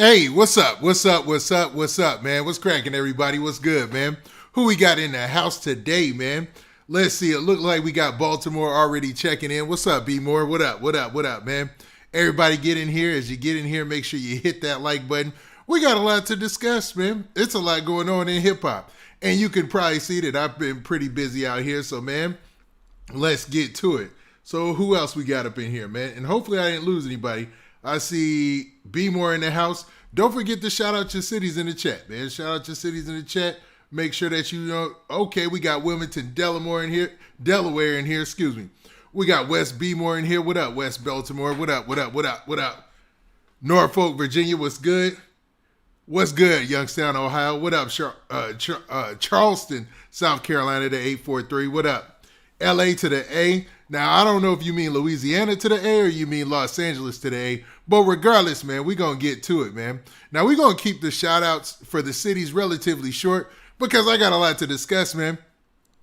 Hey, what's up? What's up? What's up? What's up, man? What's cracking, everybody? What's good, man? Who we got in the house today, man? Let's see. It looked like we got Baltimore already checking in. What's up, B Moore? What up? What up? What up, man? Everybody get in here. As you get in here, make sure you hit that like button. We got a lot to discuss, man. It's a lot going on in hip hop. And you can probably see that I've been pretty busy out here. So, man, let's get to it. So, who else we got up in here, man? And hopefully I didn't lose anybody. I see B More in the house. Don't forget to shout out your cities in the chat, man. Shout out your cities in the chat. Make sure that you know, okay, we got Wilmington, Delaware in here, excuse me. We got West B More in here. What up, West Baltimore? What up, what up, what up, what up? Norfolk, Virginia, what's good? What's good, Youngstown, Ohio? What up, Charleston, South Carolina to 843? What up? LA to the A. Now, I don't know if you mean Louisiana to the A or you mean Los Angeles to the A, but regardless, man, we're going to get to it, man. Now, we're going to keep the shout-outs for the cities relatively short because I got a lot to discuss, man.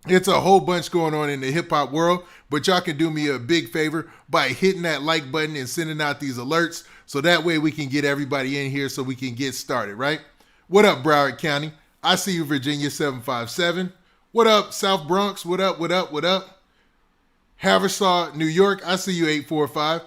It's a whole bunch going on in the hip-hop world, but y'all can do me a big favor by hitting that like button and sending out these alerts so that way we can get everybody in here so we can get started, right? What up, Broward County? I see you, Virginia 757. What up, South Bronx? What up, what up, what up? Haversaw, New York, I see you 845.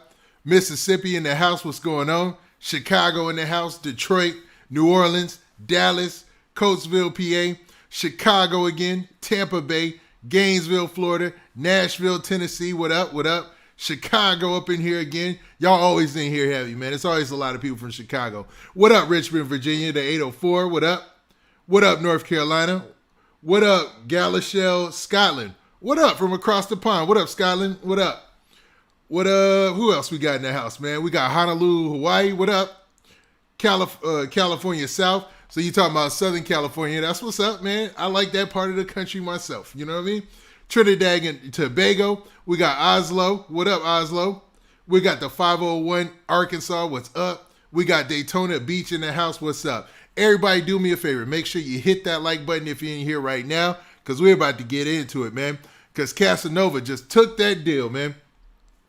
Mississippi in the house, what's going on? Chicago in the house, Detroit, New Orleans, Dallas, Coatesville, PA, Chicago again, Tampa Bay, Gainesville, Florida, Nashville, Tennessee, what up, what up? Chicago up in here again. Y'all always in here heavy, man. It's always a lot of people from Chicago. What up, Richmond, Virginia, the 804, what up? What up, North Carolina? What up, Galashiel, Scotland? What up from across the pond? What up, Scotland? What up? What up? Who else we got in the house, man? We got Honolulu, Hawaii. What up? California South. So you talking about Southern California. That's what's up, man. I like that part of the country myself. You know what I mean? Trinidad and Tobago. We got Oslo. What up, Oslo? We got the 501 Arkansas. What's up? We got Daytona Beach in the house. What's up? Everybody do me a favor. Make sure you hit that like button if you're in here right now because we're about to get into it, man. Because Casanova just took that deal, man.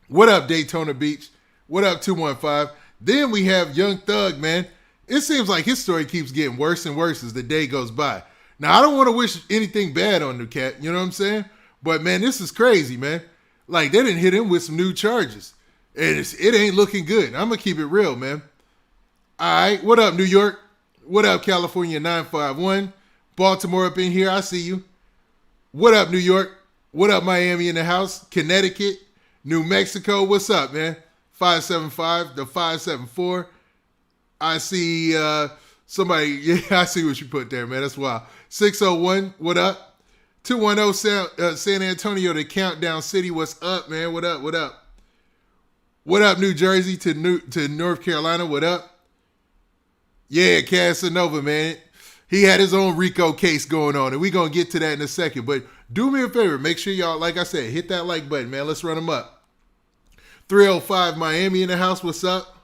What up, Daytona Beach? What up, 215? Then we have Young Thug, man. It seems like his story keeps getting worse and worse as the day goes by. Now, I don't want to wish anything bad on the cat, you know what I'm saying? But, man, this is crazy, man. Like, they didn't hit him with some new charges. And it ain't looking good. I'm going to keep it real, man. All right, what up, New York? What up, California 951? Baltimore up in here, I see you. What up, New York? What up, Miami in the house? Connecticut, New Mexico. What's up, man? 575 to 574. I see somebody. Yeah, I see what you put there, man. That's wild. 601. What up? 210 San Antonio to Countdown City. What's up, man? What up? What up? What up, New Jersey to North Carolina? What up? Yeah, Casanova, man. He had his own RICO case going on, and we're going to get to that in a second. But do me a favor. Make sure y'all, like I said, hit that like button, man. Let's run them up. 305 Miami in the house. What's up?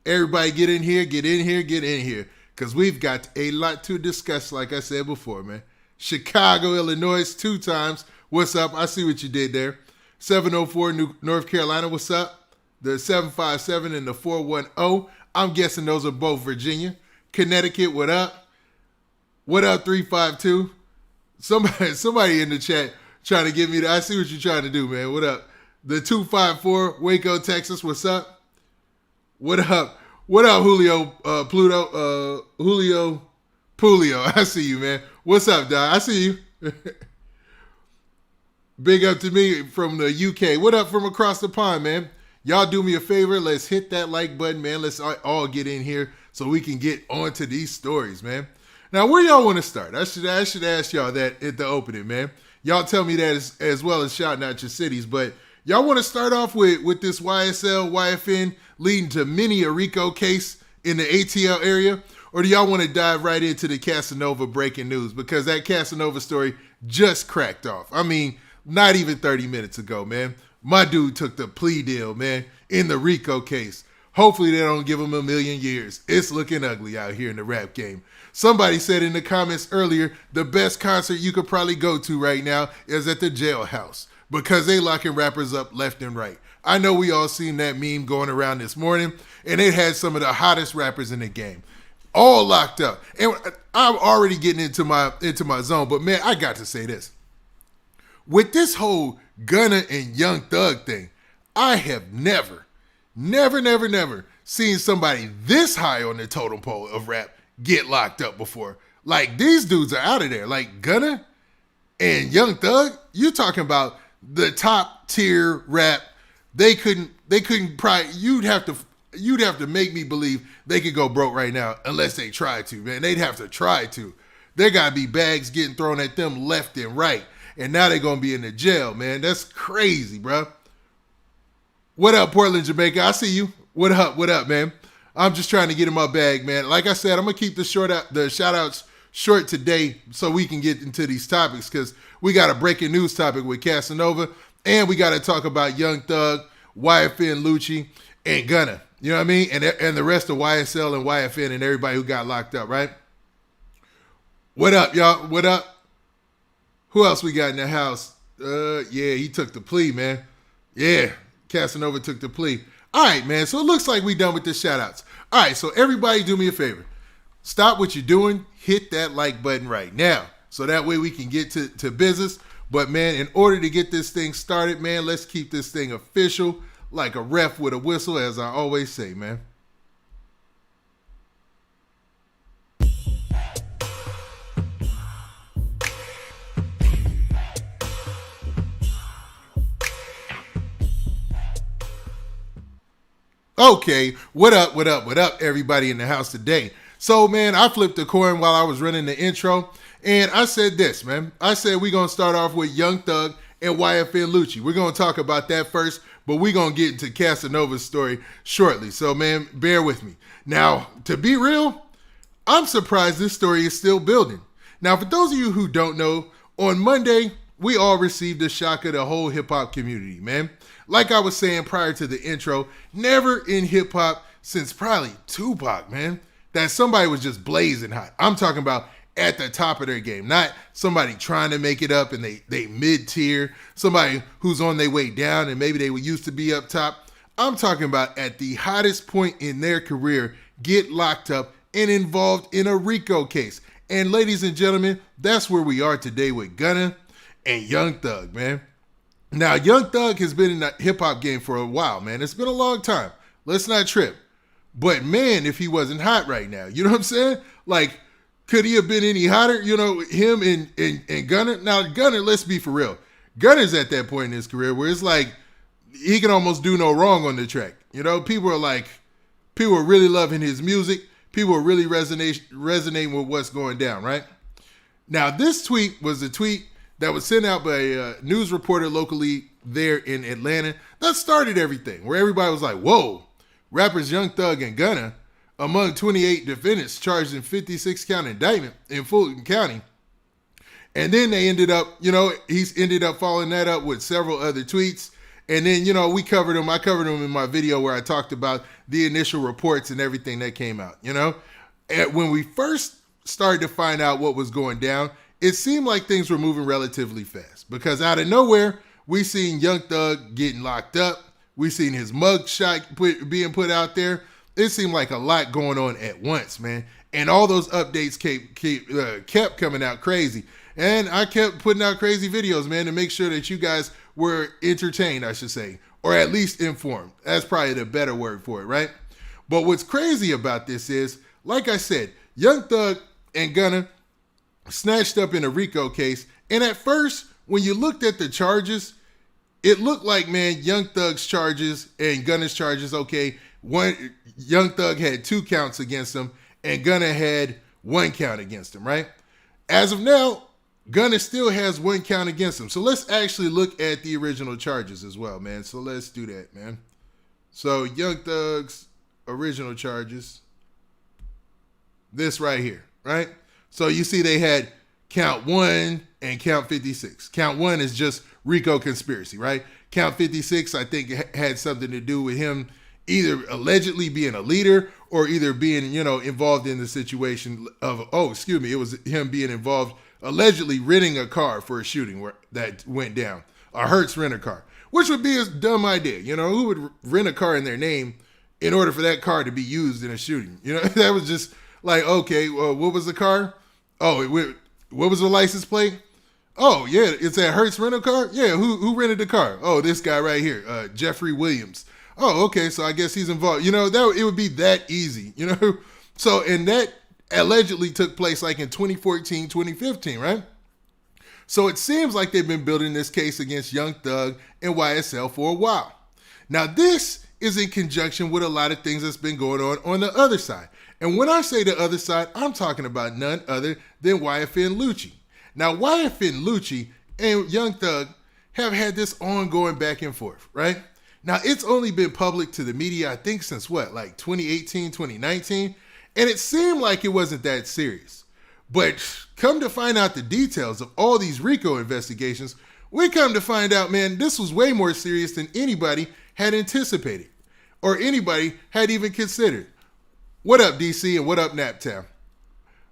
Everybody get in here, get in here, get in here. Because we've got a lot to discuss, like I said before, man. Chicago, Illinois, 2 times. What's up? I see what you did there. 704 North Carolina. What's up? The 757 and the 410. I'm guessing those are both Virginia. Connecticut, what up? What up, 352? Somebody in the chat trying to get me to, I see what you're trying to do, man. What up? The 254, Waco, Texas, what's up? What up? What up, Julio Julio Pulio? I see you, man. What's up, Doc? I see you. Big up to me from the UK. What up from across the pond, man? Y'all do me a favor. Let's hit that like button, man. Let's all get in here so we can get onto these stories, man. Now, where y'all want to start? I should ask y'all that at the opening, man. Y'all tell me that as well as shouting out your cities. But y'all want to start off with this YSL, YFN leading to many a RICO case in the ATL area? Or do y'all want to dive right into the Casanova breaking news? Because that Casanova story just cracked off. I mean, not even 30 minutes ago, man. My dude took the plea deal, man, in the RICO case. Hopefully they don't give him 1,000,000 years. It's looking ugly out here in the rap game. Somebody said in the comments earlier, the best concert you could probably go to right now is at the jailhouse because they locking rappers up left and right. I know we all seen that meme going around this morning, and it had some of the hottest rappers in the game, all locked up. And I'm already getting into my zone, but man, I got to say this. With this whole Gunna and Young Thug thing, I have never seen somebody this high on the totem pole of rap get locked up before. Like, these dudes are out of there. Like, Gunna and Young Thug, you're talking about the top tier rap. They couldn't probably, you'd have to make me believe they could go broke right now unless they tried to, man. They'd have to try to. There gotta be bags getting thrown at them left and right. And now they're gonna be in the jail, man. That's crazy, bro. What up, Portland, Jamaica? I see you. What up, man? I'm just trying to get in my bag, man. Like I said, I'm gonna keep the shout outs short today so we can get into these topics, because we got a breaking news topic with Casanova, and we got to talk about Young Thug, YFN, Lucci, and Gunna. You know what I mean? And the rest of YSL and YFN and everybody who got locked up, right? What up, y'all? What up? Who else we got in the house? Yeah, he took the plea, man. Yeah, Casanova took the plea. All right, man. So it looks like we done with the shout outs. All right, so everybody do me a favor. Stop what you're doing. Hit that like button right now, so that way we can get to business. But man, in order to get this thing started, man, let's keep this thing official, like a ref with a whistle, as I always say, man. Okay, what up, everybody in the house today? So, man, I flipped a coin while I was running the intro, and I said this, man. I said we're going to start off with Young Thug and YFN Lucci. We're going to talk about that first, but we're going to get into Casanova's story shortly. So, man, bear with me. Now, to be real, I'm surprised this story is still building. Now, for those of you who don't know, on Monday, we all received the shock of the whole hip-hop community, man. Like I was saying prior to the intro, never in hip-hop since probably Tupac, man, that somebody was just blazing hot. I'm talking about at the top of their game, not somebody trying to make it up and they mid-tier, somebody who's on their way down and maybe they used to be up top. I'm talking about at the hottest point in their career, get locked up and involved in a RICO case. And ladies and gentlemen, that's where we are today with Gunna and Young Thug, man. Now, Young Thug has been in the hip-hop game for a while, man. It's been a long time. Let's not trip. But, man, if he wasn't hot right now, you know what I'm saying? Like, could he have been any hotter? You know, him and Gunna? Now, Gunna, let's be for real. Gunna's at that point in his career where it's like he can almost do no wrong on the track. You know, people are really loving his music. People are really resonating with what's going down, right? Now, this tweet was a tweet that was sent out by a news reporter locally there in Atlanta that started everything, where everybody was like, whoa, rappers Young Thug and Gunna among 28 defendants charged in 56-count indictment in Fulton County. And then they ended up, he's ended up following that up with several other tweets. And then, we covered them. I covered them in my video where I talked about the initial reports and everything that came out, And when we first started to find out what was going down, it seemed like things were moving relatively fast, because out of nowhere, we seen Young Thug getting locked up. We seen his mug shot being put out there. It seemed like a lot going on at once, man. And all those updates kept coming out crazy. And I kept putting out crazy videos, man, to make sure that you guys were entertained, I should say, or at least informed. That's probably the better word for it, right? But what's crazy about this is, like I said, Young Thug and Gunna snatched up in a RICO case. And at first, when you looked at the charges, it looked like, man, Young Thug's charges and Gunna's charges, okay, Young Thug had 2 counts against him and Gunna had 1 count against him, right? As of now, Gunna still has 1 count against him. So let's actually look at the original charges as well, man. So let's do that, man. So Young Thug's original charges, this right here, right? So you see they had count 1 and count 56. Count 1 is just RICO conspiracy, right? Count 56, I think, had something to do with him either allegedly being a leader or either being, involved in the situation of, it was him being involved, allegedly renting a car for a shooting that went down. a Hertz rent-a-car, which would be a dumb idea. You know, who would rent a car in their name in order for that car to be used in a shooting? You know, that was just like, okay, well, what was the car? Oh, what was the license plate? Oh, yeah, it's a Hertz rental-car? Yeah, who rented the car? Oh, this guy right here, Jeffrey Williams. Oh, okay, so I guess he's involved. You know, it would be that easy, you know? So, and that allegedly took place like in 2014, 2015, right? So it seems like they've been building this case against Young Thug and YSL for a while. Now, this is in conjunction with a lot of things that's been going on the other side. And when I say the other side, I'm talking about none other than YFN Lucci. Now, YFN Lucci and Young Thug have had this ongoing back and forth, right? Now, it's only been public to the media, I think, since what, like 2018, 2019? And it seemed like it wasn't that serious. But come to find out the details of all these RICO investigations, we come to find out, man, this was way more serious than anybody had anticipated or anybody had even considered. What up, DC, and what up, Naptown?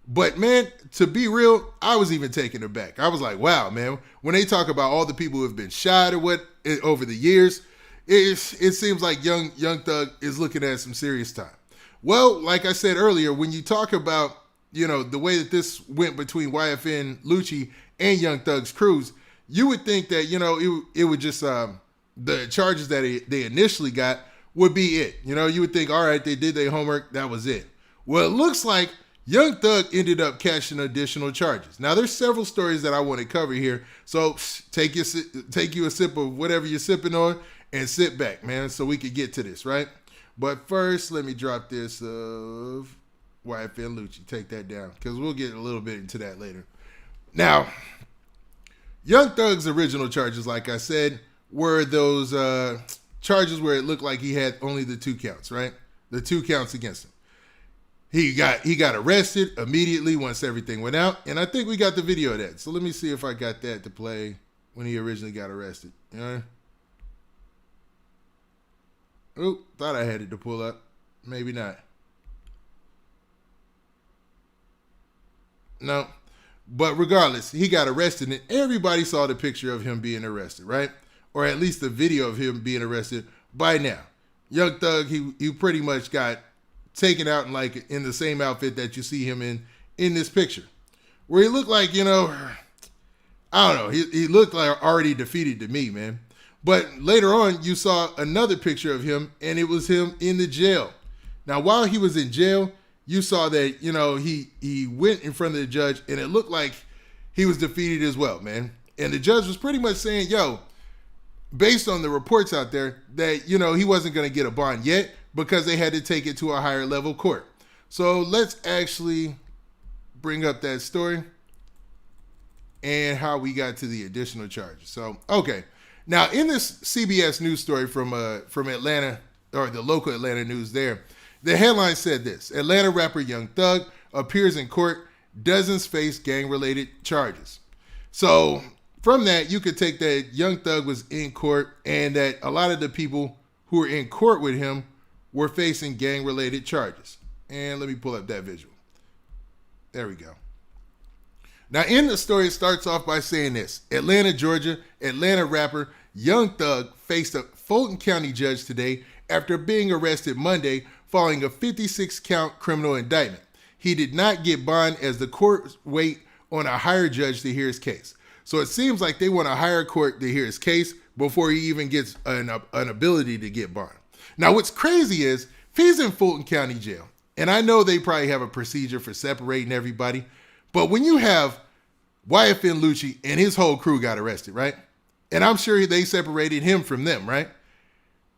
But, man, to be real, I was even taken aback. I was like, wow, man, when they talk about all the people who have been shot or what over the years, it seems like Young Thug is looking at some serious time. Well, like I said earlier, when you talk about, you know, the way that this went between YFN Lucci and Young Thug's crews, you would think that, you know, it would just, the charges that they initially got would be it. You know, you would think, all right, they did their homework, that was it. Well, it looks like Young Thug ended up catching additional charges. Now, there's several stories that I want to cover here, so take you a sip of whatever you're sipping on and sit back, man, so we could get to this, right? But first, let me drop this of YFN Lucci. Take that down, because we'll get a little bit into that later. Now, Young Thug's original charges, like I said, were those charges where it looked like he had only the 2 counts, right? The 2 counts against him. He got arrested immediately once everything went out, and I think we got the video of that. So let me see if I got that to play when he originally got arrested. You know? Oh, thought I had it to pull up. Maybe not. No. But regardless, he got arrested, and everybody saw the picture of him being arrested, right? Or at least the video of him being arrested by now. Young Thug, he pretty much got taken out in the same outfit that you see him in this picture, where he looked like, you know, I don't know, he looked like already defeated to me, man. But later on, you saw another picture of him, and it was him in the jail. Now, while he was in jail, you saw that, you know, he went in front of the judge, and it looked like he was defeated as well, man. And the judge was pretty much saying, yo, based on the reports out there, that, you know, he wasn't going to get a bond yet because they had to take it to a higher level court. So let's actually bring up that story and how we got to the additional charges. So, okay. Now, in this CBS News story from Atlanta, or the local Atlanta news there, the headline said this: Atlanta rapper Young Thug appears in court, dozens face gang-related charges. So from that, you could take that Young Thug was in court and that a lot of the people who were in court with him were facing gang-related charges. And let me pull up that visual. There we go. Now, in the story, it starts off by saying this: Atlanta, Georgia, Atlanta rapper Young Thug faced a Fulton County judge today after being arrested Monday following a 56-count criminal indictment. He did not get bond as the court wait on a higher judge to hear his case. So it seems like they want a higher court to hear his case before he even gets an ability to get bond. Now, what's crazy is if he's in Fulton County jail, and I know they probably have a procedure for separating everybody, but when you have YFN Lucci and his whole crew got arrested, right? And I'm sure they separated him from them, right?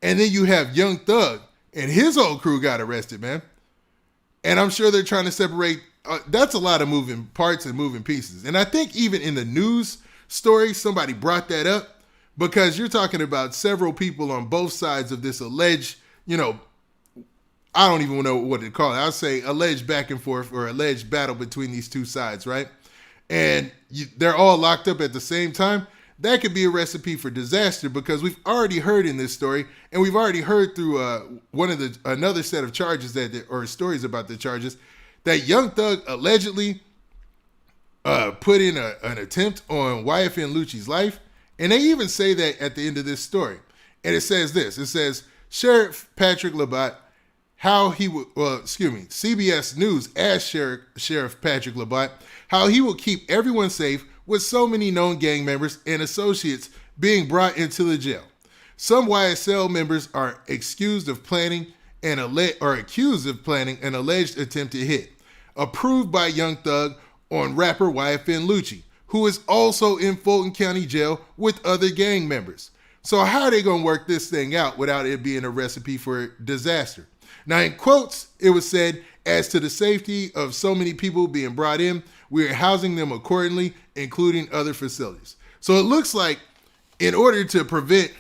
And then you have Young Thug and his whole crew got arrested, man. And I'm sure they're trying to separate. That's a lot of moving parts and moving pieces. And I think even in the news story, somebody brought that up because you're talking about several people on both sides of this alleged, you know, I don't even know what to call it. I'll say alleged back and forth or alleged battle between these two sides, right? And they're all locked up at the same time. That could be a recipe for disaster because we've already heard in this story, and we've already heard through another set of charges or stories about the charges, that Young Thug allegedly put in an attempt on YFN Lucci's life, And they even say that at the end of this story. And it says this. It says, Sheriff Patrick Labatt, CBS News asked Sheriff Patrick Labatt how he will keep everyone safe with so many known gang members and associates being brought into the jail. Some YSL members are accused of planning an alleged attempted hit, approved by Young Thug on rapper YFN Lucci, who is also in Fulton County Jail with other gang members. So how are they going to work this thing out without it being a recipe for disaster? Now, in quotes, it was said, as to the safety of so many people being brought in, we are housing them accordingly, including other facilities. So it looks like in order to prevent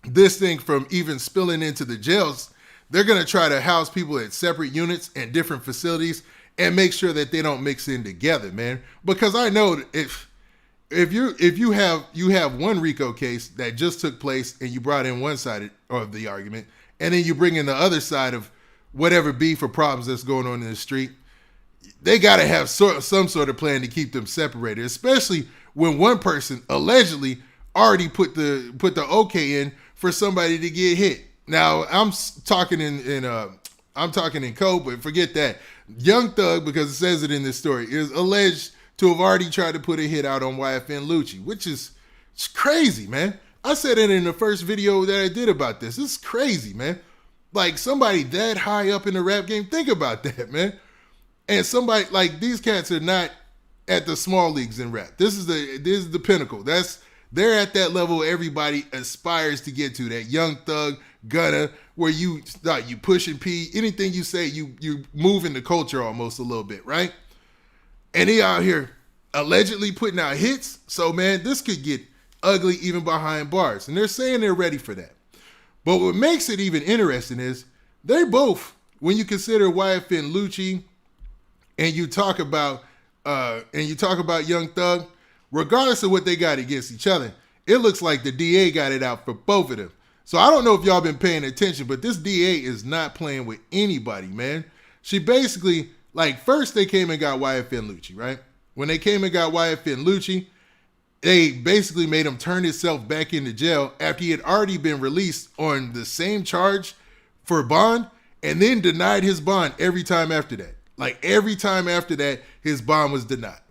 this thing from even spilling into the jails, they're going to try to house people at separate units and different facilities and make sure that they don't mix in together, man. Because I know if you have one RICO case that just took place and you brought in one side of the argument, and then you bring in the other side of whatever beef or problems that's going on in the street, they got to have some sort of plan to keep them separated, especially when one person allegedly already put the okay in for somebody to get hit. Now, I'm talking in code, but forget that. Young Thug, because it says it in this story, is alleged to have already tried to put a hit out on YFN Lucci, which is crazy, man. I said it in the first video that I did about this. It's crazy, man. Like, somebody that high up in the rap game, think about that, man. And somebody like these cats are not at the small leagues in rap. This is the pinnacle. They're at that level everybody aspires to get to. That Young Thug, Gunna, where you pushing P, anything you say, you move in the culture almost a little bit, right? And he out here allegedly putting out hits. So, man, this could get ugly even behind bars. And they're saying they're ready for that. But what makes it even interesting is they both, when you consider YFN Lucci and you talk about Young Thug, regardless of what they got against each other, it looks like the DA got it out for both of them. So I don't know if y'all been paying attention, but this DA is not playing with anybody, man. She basically, like, first they came and got YFN Lucci, right? When they came and got YFN Lucci, they basically made him turn himself back into jail after he had already been released on the same charge for bond, and then denied his bond every time after that. Like, every time after that, his bond was denied.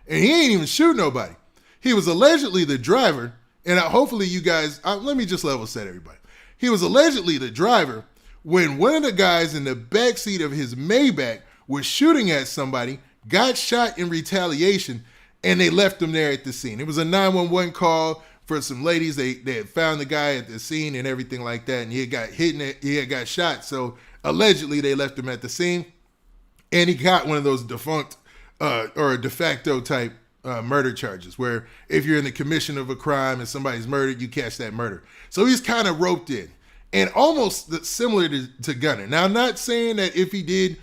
And he ain't even shoot nobody. He was allegedly the driver, and hopefully you guys, let me just level set everybody. He was allegedly the driver when one of the guys in the backseat of his Maybach was shooting at somebody, got shot in retaliation, and they left him there at the scene. It was a 911 call for some ladies. They had found the guy at the scene and everything like that, and he had got hit and he had got shot. So allegedly they left him at the scene, and he got one of those defunct or de facto type murder charges, where if you're in the commission of a crime and somebody's murdered, you catch that murder. So he's kind of roped in, and almost similar to Gunna. Now, I'm not saying that if he did,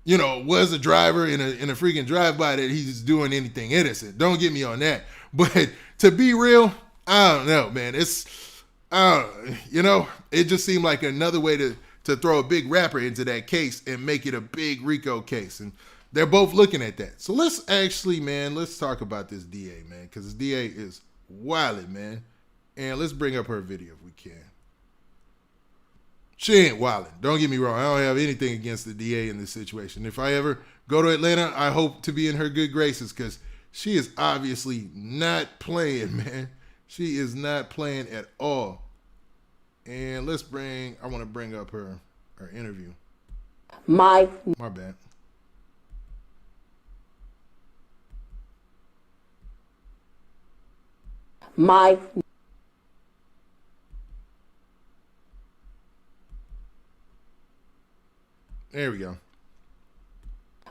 was a driver in a freaking drive-by that he's doing anything innocent. Don't get me on that. But to be real, I don't know, man. It just seemed like another way to throw a big rapper into that case and make it a big RICO case. And they're both looking at that. So let's talk about this DA, man, because this DA is wildin', man. And let's bring up her video if we can. She ain't wildin'. Don't get me wrong. I don't have anything against the DA in this situation. If I ever go to Atlanta, I hope to be in her good graces, because she is obviously not playing, man. She is not playing at all. And I want to bring up her interview. My bad. There we go.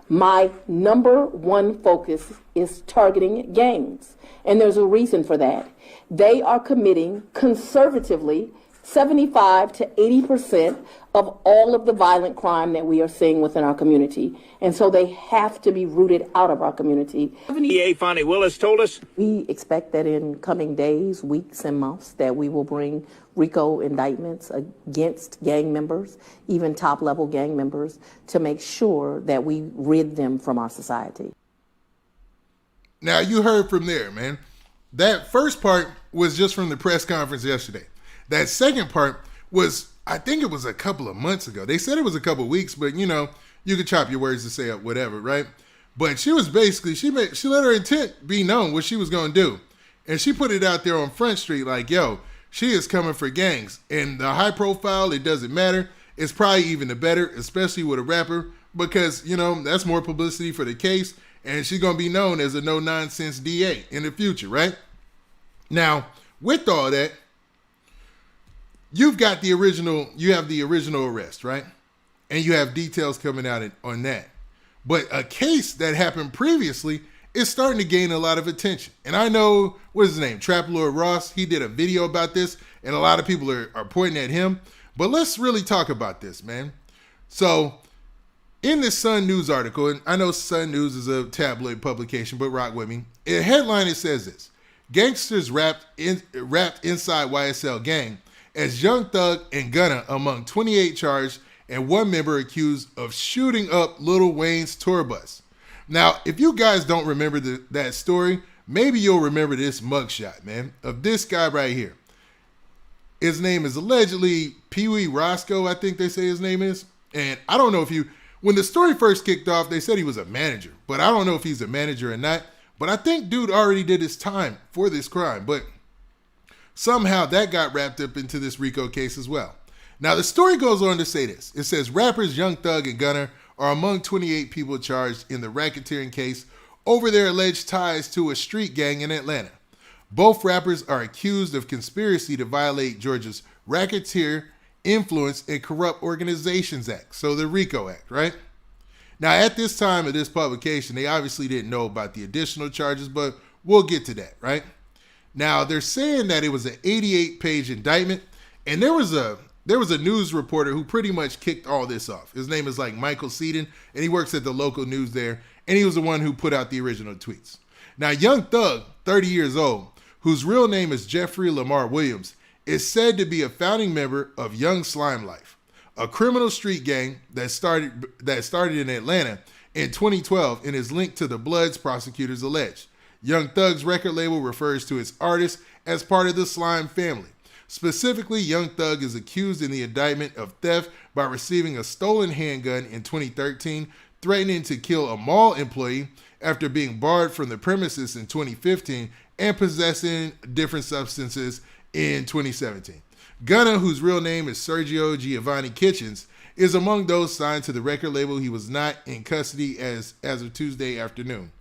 My number one focus is targeting gangs, and there's a reason for that. They are committing conservatively 75 to 80% of all of the violent crime that we are seeing within our community. And so they have to be rooted out of our community. DA Fonnie Willis told us. We expect that in coming days, weeks, and months that we will bring RICO indictments against gang members, even top-level gang members, to make sure that we rid them from our society. Now, you heard from there, man. that first part was just from the press conference yesterday. That second part was, I think it was a couple of months ago. They said it was a couple of weeks, but you could chop your words to say whatever, right? But she was basically, she let her intent be known what she was going to do. And she put it out there on Front Street like, yo, she is coming for gangs. And the high profile, it doesn't matter. It's probably even the better, especially with a rapper, because, that's more publicity for the case. And she's going to be known as a no-nonsense DA in the future, right? Now, with all that, you have the original arrest, right? And you have details coming out on that. But a case that happened previously is starting to gain a lot of attention. And I know, what is his name? Trap Lord Ross. He did a video about this, and a lot of people are pointing at him. But let's really talk about this, man. So, in this Sun News article, and I know Sun News is a tabloid publication, but rock with me. In a headline, it says this: gangsters wrapped inside YSL gang as Young Thug and Gunna among 28 charged and one member accused of shooting up Lil Wayne's tour bus. Now, if you guys don't remember that story, maybe you'll remember this mugshot, man, of this guy right here. His name is allegedly Pee Wee Roscoe, I think they say his name is. And I don't know when the story first kicked off, they said he was a manager, but I don't know if he's a manager or not. But I think dude already did his time for this crime, but somehow that got wrapped up into this RICO case as well. Now, the story goes on to say this. It says rappers Young Thug and Gunna are among 28 people charged in the racketeering case over their alleged ties to a street gang in Atlanta. Both rappers are accused of conspiracy to violate Georgia's Racketeer, Influence, and Corrupt Organizations Act, so the RICO Act, right? Now, at this time of this publication, they obviously didn't know about the additional charges, but we'll get to that, right? Now, they're saying that it was an 88-page indictment, and there was a news reporter who pretty much kicked all this off. His name is like Michael Seaton, and he works at the local news there, and he was the one who put out the original tweets. Now, Young Thug, 30 years old, whose real name is Jeffrey Lamar Williams, is said to be a founding member of Young Slime Life, a criminal street gang that started in Atlanta in 2012 and is linked to the Bloods, prosecutors allege. Young Thug's record label refers to its artists as part of the Slime family. Specifically, Young Thug is accused in the indictment of theft by receiving a stolen handgun in 2013, threatening to kill a mall employee after being barred from the premises in 2015, and possessing different substances in 2017. Gunna, whose real name is Sergio Giovanni Kitchens, is among those signed to the record label. He was not in custody as of Tuesday afternoon.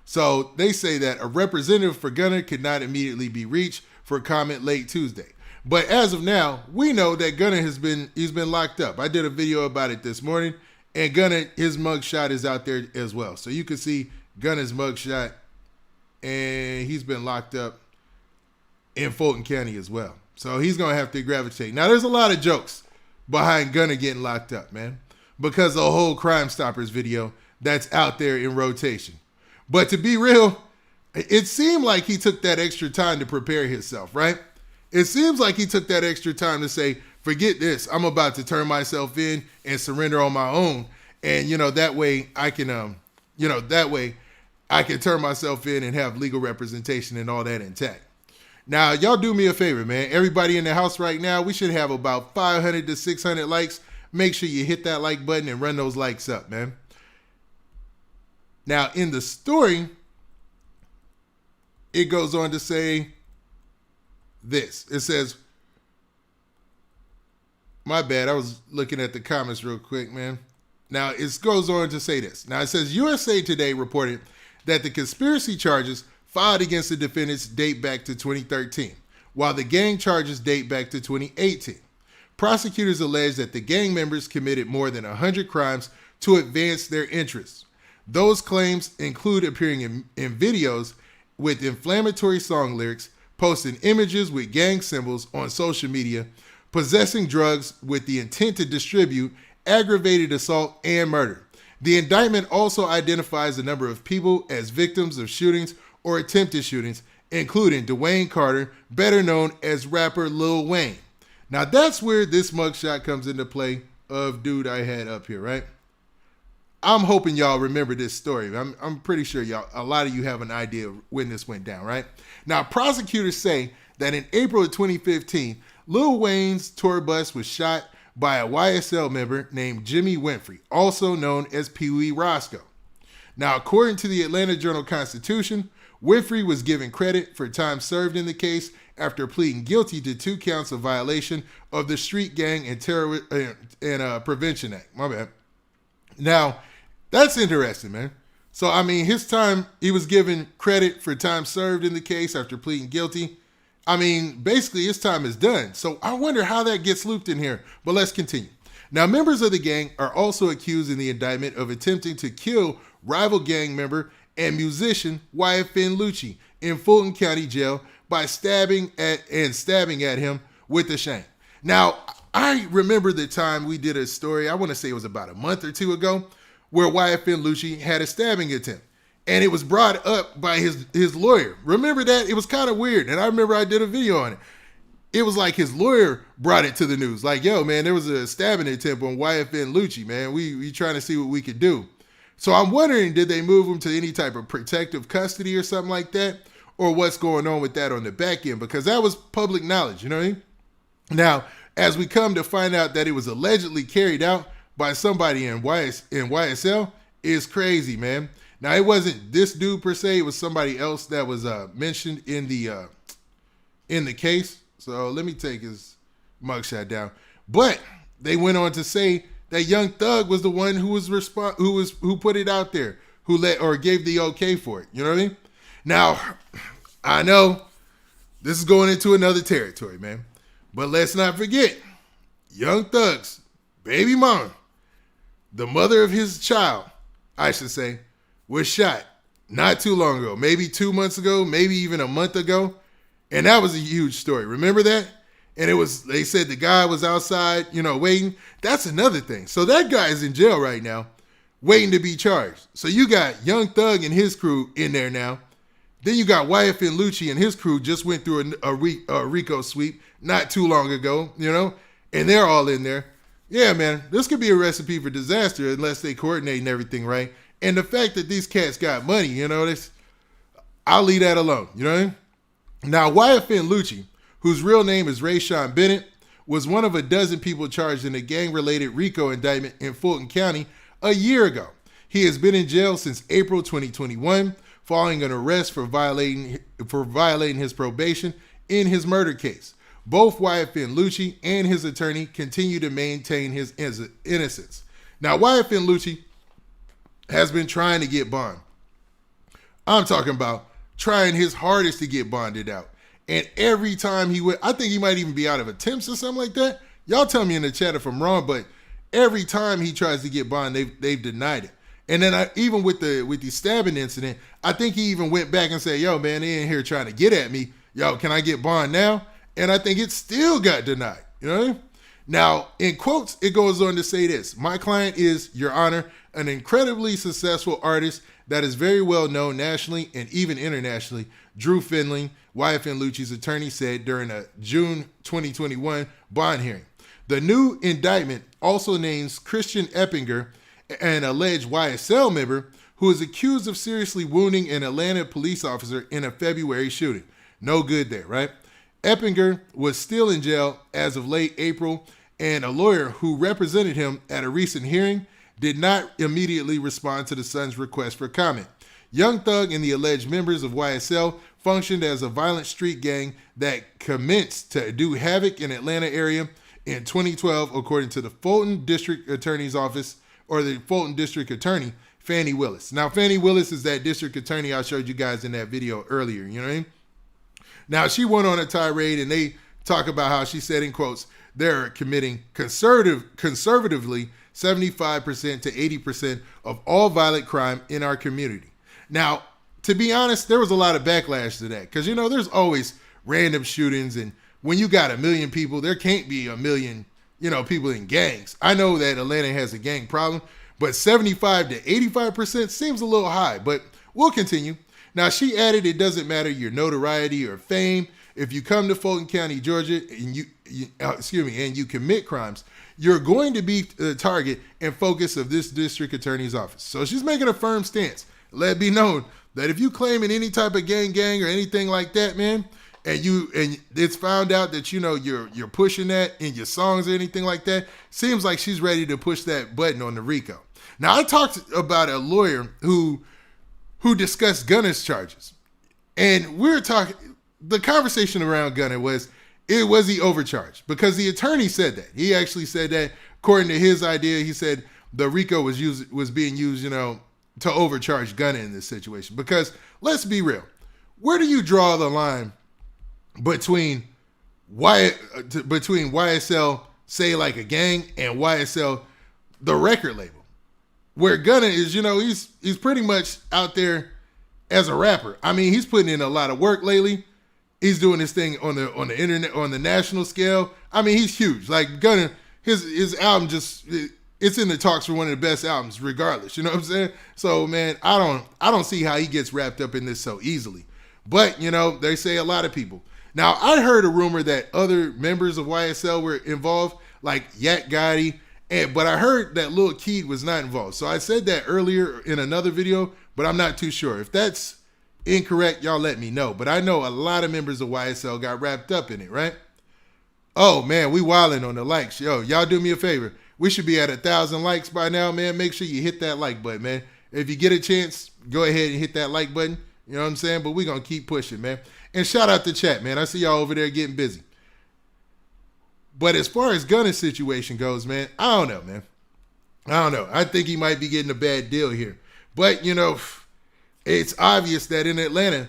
So they say that a representative for Gunna could not immediately be reached for comment late Tuesday. But as of now, we know that Gunna he's been locked up. I did a video about it this morning, and Gunna, his mugshot is out there as well. So you can see Gunna's mugshot, and he's been locked up in Fulton County as well. So he's going to have to gravitate. Now, there's a lot of jokes behind Gunna getting locked up, man, because of the whole Crime Stoppers video that's out there in rotation. But to be real, it seemed like he took that extra time to prepare himself, right? It seems like he took that extra time to say, forget this, I'm about to turn myself in and surrender on my own. And, that way I can, I can turn myself in and have legal representation and all that intact. Now, y'all do me a favor, man. Everybody in the house right now, we should have about 500 to 600 likes. Make sure you hit that like button and run those likes up, man. Now, in the story, it goes on to say this. It says, my bad, I was looking at the comments real quick, man. Now, it goes on to say this. Now, it says, USA Today reported that the conspiracy charges filed against the defendants date back to 2013, while the gang charges date back to 2018. Prosecutors allege that the gang members committed more than 100 crimes to advance their interests. Those claims include appearing in videos with inflammatory song lyrics, posting images with gang symbols on social media, possessing drugs with the intent to distribute, aggravated assault, and murder. The indictment also identifies a number of people as victims of shootings or attempted shootings, including Dwayne Carter, better known as rapper Lil Wayne. Now that's where this mugshot comes into play of dude I had up here, right? I'm hoping y'all remember this story. I'm pretty sure a lot of you have an idea of when this went down, right? Now, prosecutors say that in April of 2015, Lil Wayne's tour bus was shot by a YSL member named Jimmy Winfrey, also known as Pee Wee Roscoe. Now, according to the Atlanta Journal-Constitution, Winfrey was given credit for time served in the case after pleading guilty to 2 counts of violation of the Street Gang and Terror and Prevention Act. My bad. Now, that's interesting, man. So, I mean, his time, he was given credit for time served in the case after pleading guilty. I mean, basically, his time is done. So, I wonder how that gets looped in here. But let's continue. Now, members of the gang are also accused in the indictment of attempting to kill rival gang member and musician YFN Lucci in Fulton County Jail by stabbing at him with a shank. Now, I remember the time we did a story, I want to say it was about a month or 2 ago, where YFN Lucci had a stabbing attempt. And it was brought up by his lawyer. Remember that? It was kind of weird. And I remember I did a video on it. It was like his lawyer brought it to the news. Like, yo, man, there was a stabbing attempt on YFN Lucci, man. We trying to see what we could do. So I'm wondering, did they move him to any type of protective custody or something like that? Or what's going on with that on the back end? Because that was public knowledge, you know what I mean? Now, as we come to find out that it was allegedly carried out by somebody in YSL, is crazy, man. Now, it wasn't this dude per se. It was somebody else that was mentioned in the case. So let me take his mugshot down. But they went on to say that Young Thug was the one who put it out there, who gave the okay for it. You know what I mean? Now, I know this is going into another territory, man. But let's not forget, Young Thug's baby mama, the mother of his child, I should say, was shot not too long ago, maybe 2 months ago, maybe even a month ago. And that was a huge story. Remember that? And they said the guy was outside, waiting. That's another thing. So that guy is in jail right now, waiting to be charged. So you got Young Thug and his crew in there now. Then you got YFN Lucci and his crew just went through a RICO sweep not too long ago, and they're all in there. Yeah, man, this could be a recipe for disaster unless they coordinate and everything right. And the fact that these cats got money, I'll leave that alone, you know what I mean? Now, YFN Lucci, whose real name is Rayshawn Bennett, was one of a dozen people charged in a gang-related RICO indictment in Fulton County a year ago. He has been in jail since April 2021, following an arrest for violating his probation in his murder case. Both YFN Lucci and his attorney continue to maintain his innocence. Now, YFN Lucci has been trying to get bond. I'm talking about trying his hardest to get bonded out. And every time he went, I think he might even be out of attempts or something like that. Y'all tell me in the chat if I'm wrong, but every time he tries to get bond, they've denied it. And then even with the stabbing incident, I think he even went back and said, yo, man, they in here trying to get at me. Yo, can I get bond now? And I think it still got denied. You know what I mean? Now, in quotes, it goes on to say this. My client is, Your Honor, an incredibly successful artist that is very well known nationally and even internationally, Drew Finley, YFN Lucci's attorney, said during a June 2021 bond hearing. The new indictment also names Christian Eppinger, an alleged YSL member, who is accused of seriously wounding an Atlanta police officer in a February shooting. No good there, right? Eppinger was still in jail as of late April, and a lawyer who represented him at a recent hearing did not immediately respond to the Sun's request for comment. Young Thug and the alleged members of YSL functioned as a violent street gang that commenced to do havoc in Atlanta area in 2012, according to the Fulton District Attorney's Office, or the Fulton District Attorney, Fannie Willis. Now, Fannie Willis is that district attorney I showed you guys in that video earlier, you know what I mean? Now, she went on a tirade, and they talk about how she said, in quotes, they're committing conservatively 75% to 80% of all violent crime in our community. Now, to be honest, there was a lot of backlash to that because, there's always random shootings, and when you got 1 million people, there can't be 1 million, people in gangs. I know that Atlanta has a gang problem, but 75 to 85% seems a little high, but we'll continue. Now, she added, it doesn't matter your notoriety or fame. If you come to Fulton County, Georgia, and you commit crimes, you're going to be the target and focus of this district attorney's office. So she's making a firm stance. Let it be known that if you claim in any type of gang or anything like that, man, and it's found out that you're pushing that in your songs or anything like that, seems like she's ready to push that button on the RICO. Now, I talked about a lawyer who discussed Gunna's charges, and we were talking. The conversation around Gunna was he overcharged? Because the attorney said that. He actually said that, according to his idea, he said the RICO was being used, to overcharge Gunna in this situation. Because let's be real, where do you draw the line between YSL, say like a gang, and YSL, the record label? Where Gunna is, he's pretty much out there as a rapper. I mean, he's putting in a lot of work lately. He's doing his thing on the internet, on the national scale. I mean, he's huge. Like Gunna, his album it's in the talks for one of the best albums, regardless. You know what I'm saying? So, man, I don't see how he gets wrapped up in this so easily. But they say a lot of people. Now, I heard a rumor that other members of YSL were involved, like Yak Gotti. But I heard that Lil Keed was not involved. So I said that earlier in another video, but I'm not too sure. If that's incorrect, y'all let me know. But I know a lot of members of YSL got wrapped up in it, right? Oh, man, we wilding on the likes. Yo, y'all do me a favor. We should be at 1,000 likes by now, man. Make sure you hit that like button, man. If you get a chance, go ahead and hit that like button. You know what I'm saying? But we're going to keep pushing, man. And shout out to chat, man. I see y'all over there getting busy. But as far as Gunna's situation goes, man, I don't know, man. I don't know. I think he might be getting a bad deal here. But, it's obvious that in Atlanta,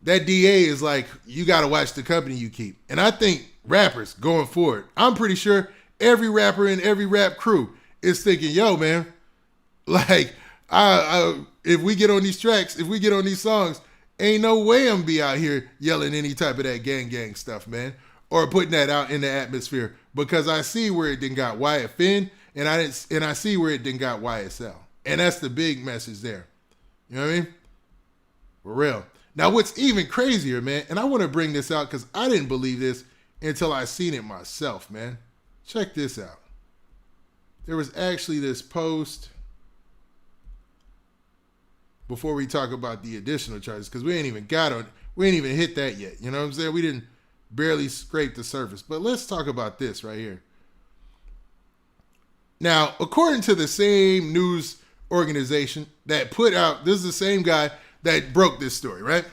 that DA is like, you got to watch the company you keep. And I think rappers going forward, I'm pretty sure every rapper in every rap crew is thinking, yo, man, like, if we get on these tracks, if we get on these songs, ain't no way I'm going to be out here yelling any type of that gang stuff, man. Or putting that out in the atmosphere, because I see where it didn't got YFN, and I see where it didn't got YSL, and that's the big message there. You know what I mean? For real. Now, what's even crazier, man, and I want to bring this out because I didn't believe this until I seen it myself, man. Check this out. There was actually this post before we talk about the additional charges, because we ain't even hit that yet. You know what I'm saying? We didn't barely scrape the surface. But let's talk about this right here. Now, according to the same news organization that put out, this is the same guy that broke this story, right?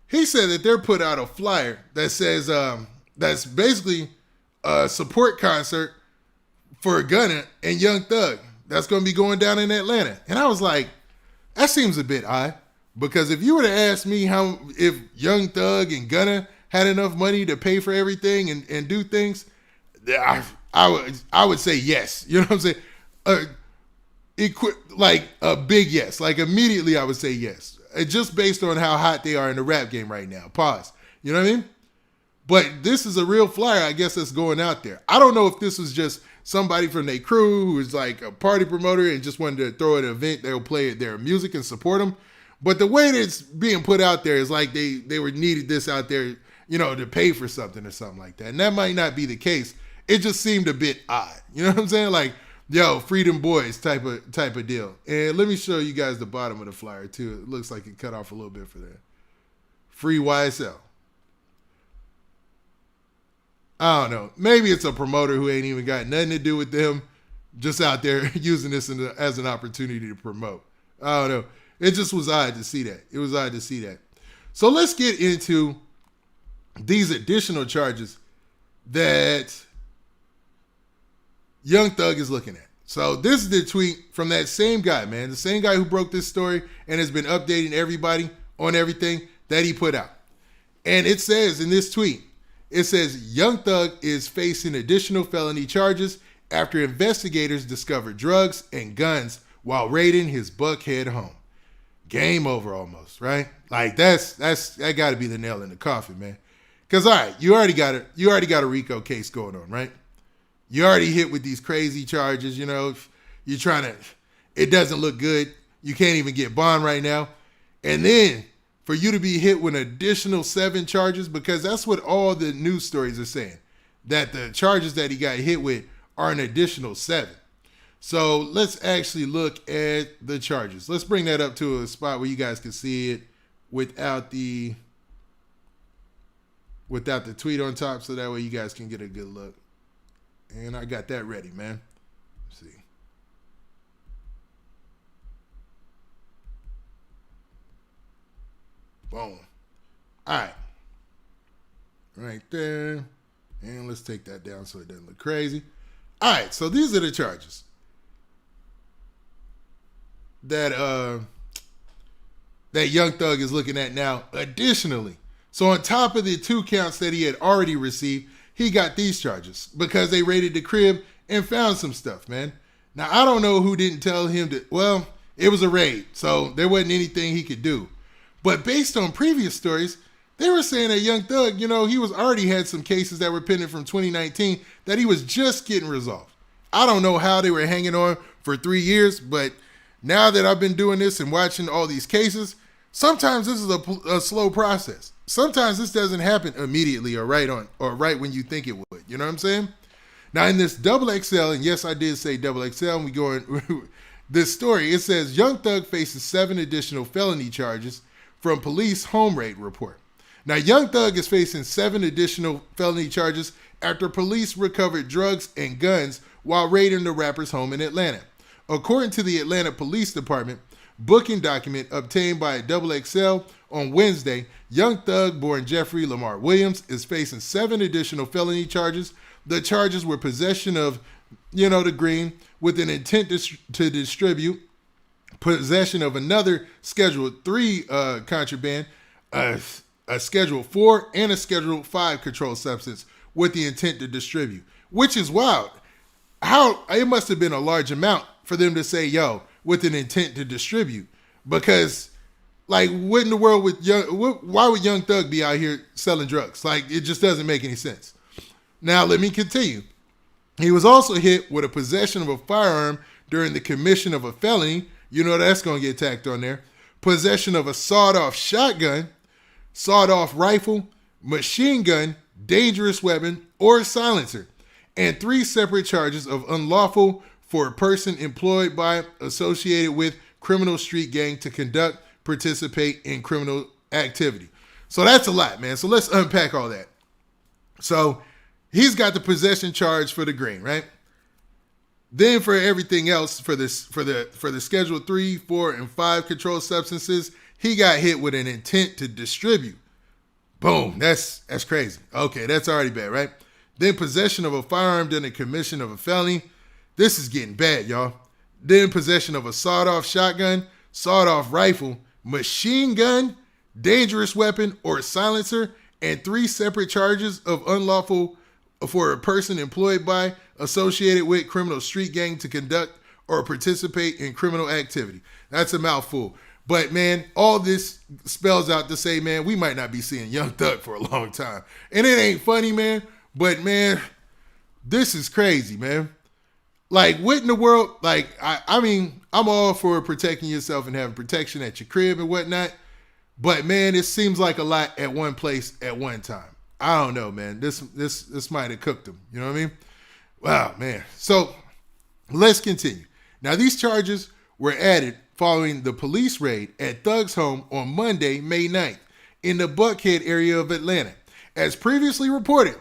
He said that they're put out a flyer that says, that's basically a support concert for Gunna and Young Thug. That's going to be going down in Atlanta. And I was like, that seems a bit odd. Because if you were to ask me if Young Thug and Gunna had enough money to pay for everything and do things, I would say yes. You know what I'm saying? Like a big yes. Like immediately I would say yes. Just based on how hot they are in the rap game right now. Pause. You know what I mean? But this is a real flyer, I guess, that's going out there. I don't know if this was just somebody from their crew who was like a party promoter and just wanted to throw an event. They'll play their music and support them. But the way that it's being put out there is like they were needed this out there, to pay for something or something like that. And that might not be the case. It just seemed a bit odd. You know what I'm saying? Like, yo, Freedom Boys type of deal. And let me show you guys the bottom of the flyer too. It looks like it cut off a little bit for that. Free YSL. I don't know. Maybe it's a promoter who ain't even got nothing to do with them, just out there using this as an opportunity to promote. I don't know. It just was odd to see that. It was odd to see that. So let's get into these additional charges that Young Thug is looking at. So this is the tweet from that same guy, man. The same guy who broke this story and has been updating everybody on everything that he put out. And it says in this tweet, it says, Young Thug is facing additional felony charges after investigators discovered drugs and guns while raiding his Buckhead home. Game over almost, right? Like that got to be the nail in the coffin, man. Because all right, you already got a RICO case going on, right? You already hit with these crazy charges, you're trying to, it doesn't look good. You can't even get bond right now. And then for you to be hit with an additional 7 charges, because that's what all the news stories are saying. that the charges that he got hit with are an additional 7. So let's actually look at the charges. Let's bring that up to a spot where you guys can see it without the tweet on top, so that way you guys can get a good look. And I got that ready, man. Let's see. Boom. All right. Right there. And let's take that down so it doesn't look crazy. All right, so these are the charges that Young Thug is looking at now additionally. So on top of the 2 counts that he had already received, he got these charges because they raided the crib and found some stuff, man. Now, I don't know who didn't tell him well, it was a raid, so there wasn't anything he could do. But based on previous stories, they were saying that Young Thug, he was already had some cases that were pending from 2019 that he was just getting resolved. I don't know how they were hanging on for 3 years, but now that I've been doing this and watching all these cases, sometimes this is a slow process. Sometimes this doesn't happen immediately or right when you think it would. You know what I'm saying? Now in this XXL, and yes, I did say XXL, and we go in this story, it says Young Thug faces 7 additional felony charges from police home raid report. Now, Young Thug is facing 7 additional felony charges after police recovered drugs and guns while raiding the rapper's home in Atlanta. According to the Atlanta Police Department booking document obtained by XXL on Wednesday, Young Thug, born Jeffrey Lamar Williams, is facing 7 additional felony charges. The charges were possession of, the green with an intent to distribute, possession of another Schedule 3 contraband, a Schedule 4 and a Schedule 5 controlled substance with the intent to distribute, which is wild. How it must have been a large amount for them to say, with an intent to distribute, because what in the world why would Young Thug be out here selling drugs? It just doesn't make any sense. Now, let me continue. He was also hit with a possession of a firearm during the commission of a felony. That's going to get tacked on there. Possession of a sawed-off shotgun, sawed-off rifle, machine gun, dangerous weapon, or silencer, and 3 separate charges of unlawful for a person employed by, associated with criminal street gang to conduct, participate in criminal activity. So that's a lot, man. So let's unpack all that. So he's got the possession charge for the green, right? Then for everything else, for the Schedule 3, 4, and 5 controlled substances, he got hit with an intent to distribute. Boom, that's crazy. Okay, that's already bad, right? Then possession of a firearm during the commission of a felony. This is getting bad, y'all. Then possession of a sawed-off shotgun, sawed-off rifle, machine gun, dangerous weapon, or silencer, and 3 separate charges of unlawful for a person employed by, associated with criminal street gang to conduct or participate in criminal activity. That's a mouthful. But, man, all this spells out to say, man, we might not be seeing Young Thug for a long time. And it ain't funny, man. But, man, this is crazy, man. What in the world? I mean, I'm all for protecting yourself and having protection at your crib and whatnot. But, man, it seems like a lot at one place at one time. I don't know, man. This might have cooked him. You know what I mean? Wow, man. So let's continue. Now, these charges were added following the police raid at Thug's home on Monday, May 9th, in the Buckhead area of Atlanta. As previously reported,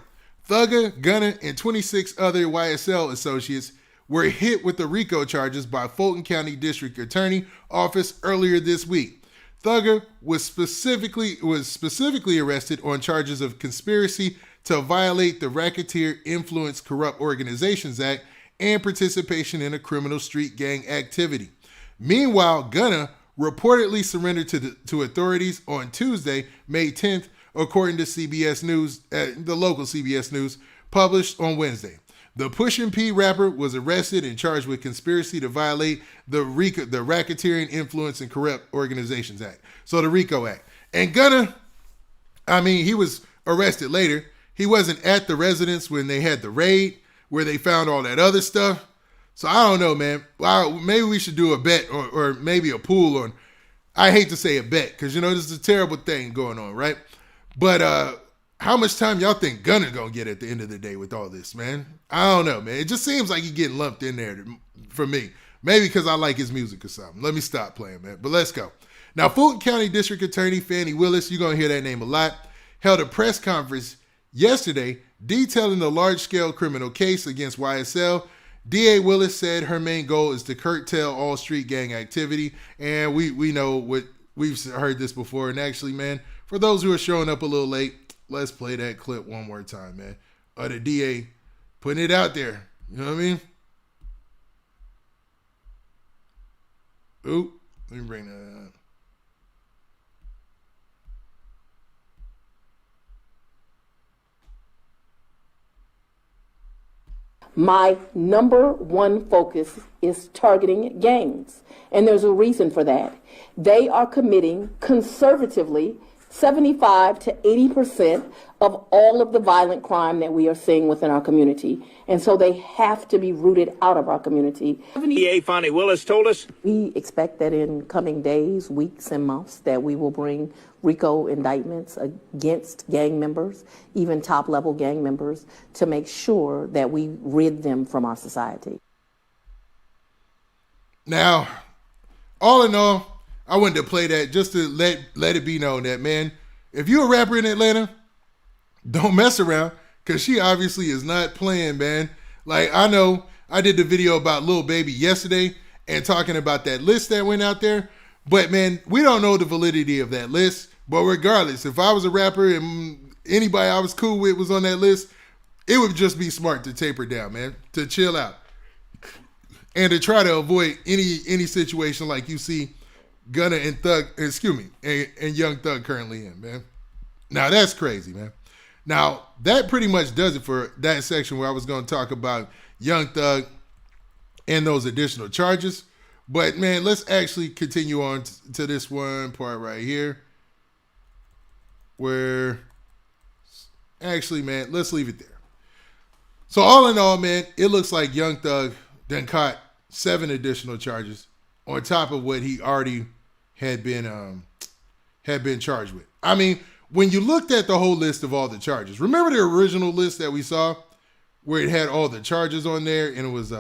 Thugger, Gunna, and 26 other YSL associates were hit with the RICO charges by Fulton County District Attorney Office earlier this week. Thugger was specifically arrested on charges of conspiracy to violate the Racketeer Influence Corrupt Organizations Act and participation in a criminal street gang activity. Meanwhile, Gunna reportedly surrendered to authorities on Tuesday, May 10th, according to CBS News, the local CBS News, published on Wednesday. The Pushin' P rapper was arrested and charged with conspiracy to violate the RICO, the Racketeering Influence and Corrupt Organizations Act. So the RICO Act. And Gunna, he was arrested later. He wasn't at the residence when they had the raid, where they found all that other stuff. So I don't know, man. Well, maybe we should do a bet or maybe a pool on, I hate to say a bet, because, this is a terrible thing going on, right? But how much time y'all think Gunna gonna get at the end of the day with all this, man? I don't know, man. It just seems like he getting lumped in there for me. Maybe because I like his music or something. Let me stop playing, man. But let's go. Now, Fulton County District Attorney Fani Willis, you're gonna hear that name a lot, held a press conference yesterday detailing the large-scale criminal case against YSL. DA Willis said her main goal is to curtail all street gang activity, and we know what we've heard this before. And actually, man, for those who are showing up a little late, let's play that clip one more time, man. Of the DA putting it out there. You know what I mean? Oop, let me bring that up. My number one focus is targeting gangs, and there's a reason for that. They are committing conservatively 75 to 80% of all of the violent crime that we are seeing within our community. And so they have to be rooted out of our community. DA Fani Willis told us. We expect that in coming days, weeks, and months that we will bring RICO indictments against gang members, even top-level gang members, to make sure that we rid them from our society. Now, all in all, I wanted to play that just to let it be known that, man, if you're a rapper in Atlanta, don't mess around, because she obviously is not playing, man. Like, I know I did the video about Lil Baby yesterday and talking about that list that went out there, but, man, we don't know the validity of that list. But regardless, if I was a rapper and anybody I was cool with was on that list, it would just be smart to taper down, man, to chill out and to try to avoid any situation like you see Gunna and and Young Thug currently in, man. Now that's crazy, man. Now that pretty much does it for that section where I was going to talk about Young Thug and those additional charges. But man, let's actually continue on to this one part right here, where actually, man, let's leave it there. So all in all, man, it looks like Young Thug then caught 7 additional charges on top of what he already had been charged with. I mean, when you looked at the whole list of all the charges, remember the original list that we saw where it had all the charges on there and it was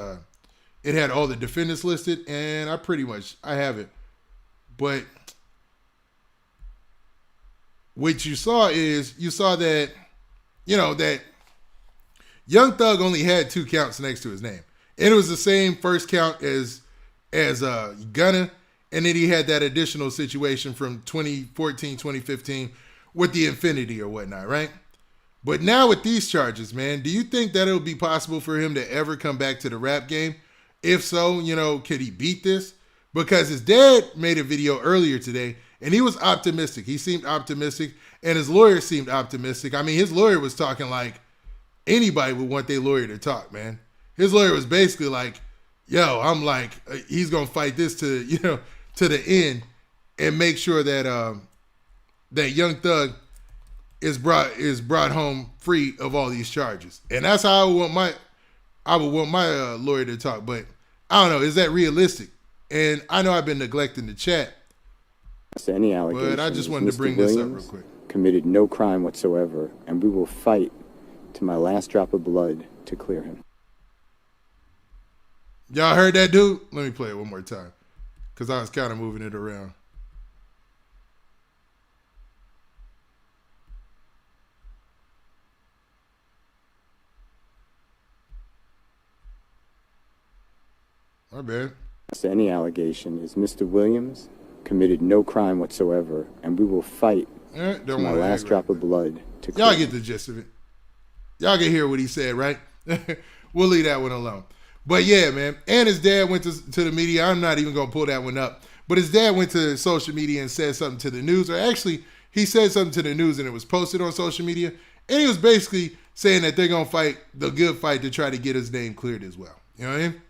it had all the defendants listed, and I have it. But what you saw that, that Young Thug only had 2 counts next to his name. And it was the same first count as Gunna. And then he had that additional situation from 2014, 2015 with the Infinity or whatnot, right? But now with these charges, man, do you think that it'll be possible for him to ever come back to the rap game? If so, could he beat this? Because his dad made a video earlier today and he was optimistic. He seemed optimistic and his lawyer seemed optimistic. I mean, his lawyer was talking like anybody would want their lawyer to talk, man. His lawyer was basically like, yo, I'm like, he's going to fight this to the end and make sure that that Young Thug is brought home free of all these charges. And that's how I would want my lawyer to talk. But I don't know, is that realistic? And I know I've been neglecting the chat, any allegation, but I just wanted to bring this up real quick. Committed no crime whatsoever, and we will fight to my last drop of blood to clear him. Y'all heard that, dude? Let me play it one more time, because I was kind of moving it around. My bad. Any allegation is Mr. Williams committed no crime whatsoever, and we will fight to my last drop of blood to clear him. Y'all get the gist of it. Y'all can hear what he said, right? We'll leave that one alone. But yeah, man. And his dad went to the media. I'm not even going to pull that one up. But his dad went to social media and said something to the news. Or actually, he said something to the news and it was posted on social media. And he was basically saying that they're going to fight the good fight to try to get his name cleared as well. You know what I mean?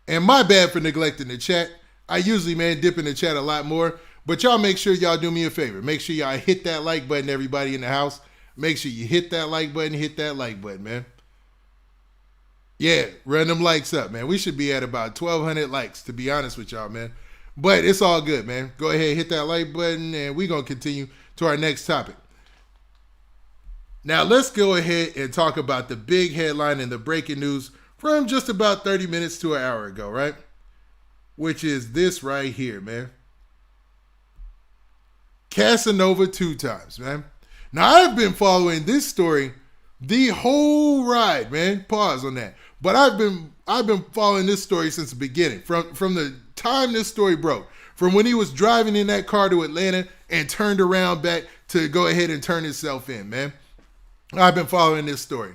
And my bad for neglecting the chat. I usually, man, dip in the chat a lot more. But y'all make sure y'all do me a favor. Make sure y'all hit that like button, everybody in the house. Make sure you hit that like button, man. Yeah, run them likes up, man. We should be at about 1,200 likes, to be honest with y'all, man. But it's all good, man. Go ahead, hit that like button, and we're going to continue to our next topic. Now let's go ahead and talk about the big headline and the breaking news from just about 30 minutes to an hour ago, right? Which is this right here, man. Casanova 2 times, man. Now I've been following this story the whole ride, man. Pause on that. But I've been following this story since the beginning, from the time this story broke, from when he was driving in that car to Atlanta and turned around back to go ahead and turn himself in, man. I've been following this story.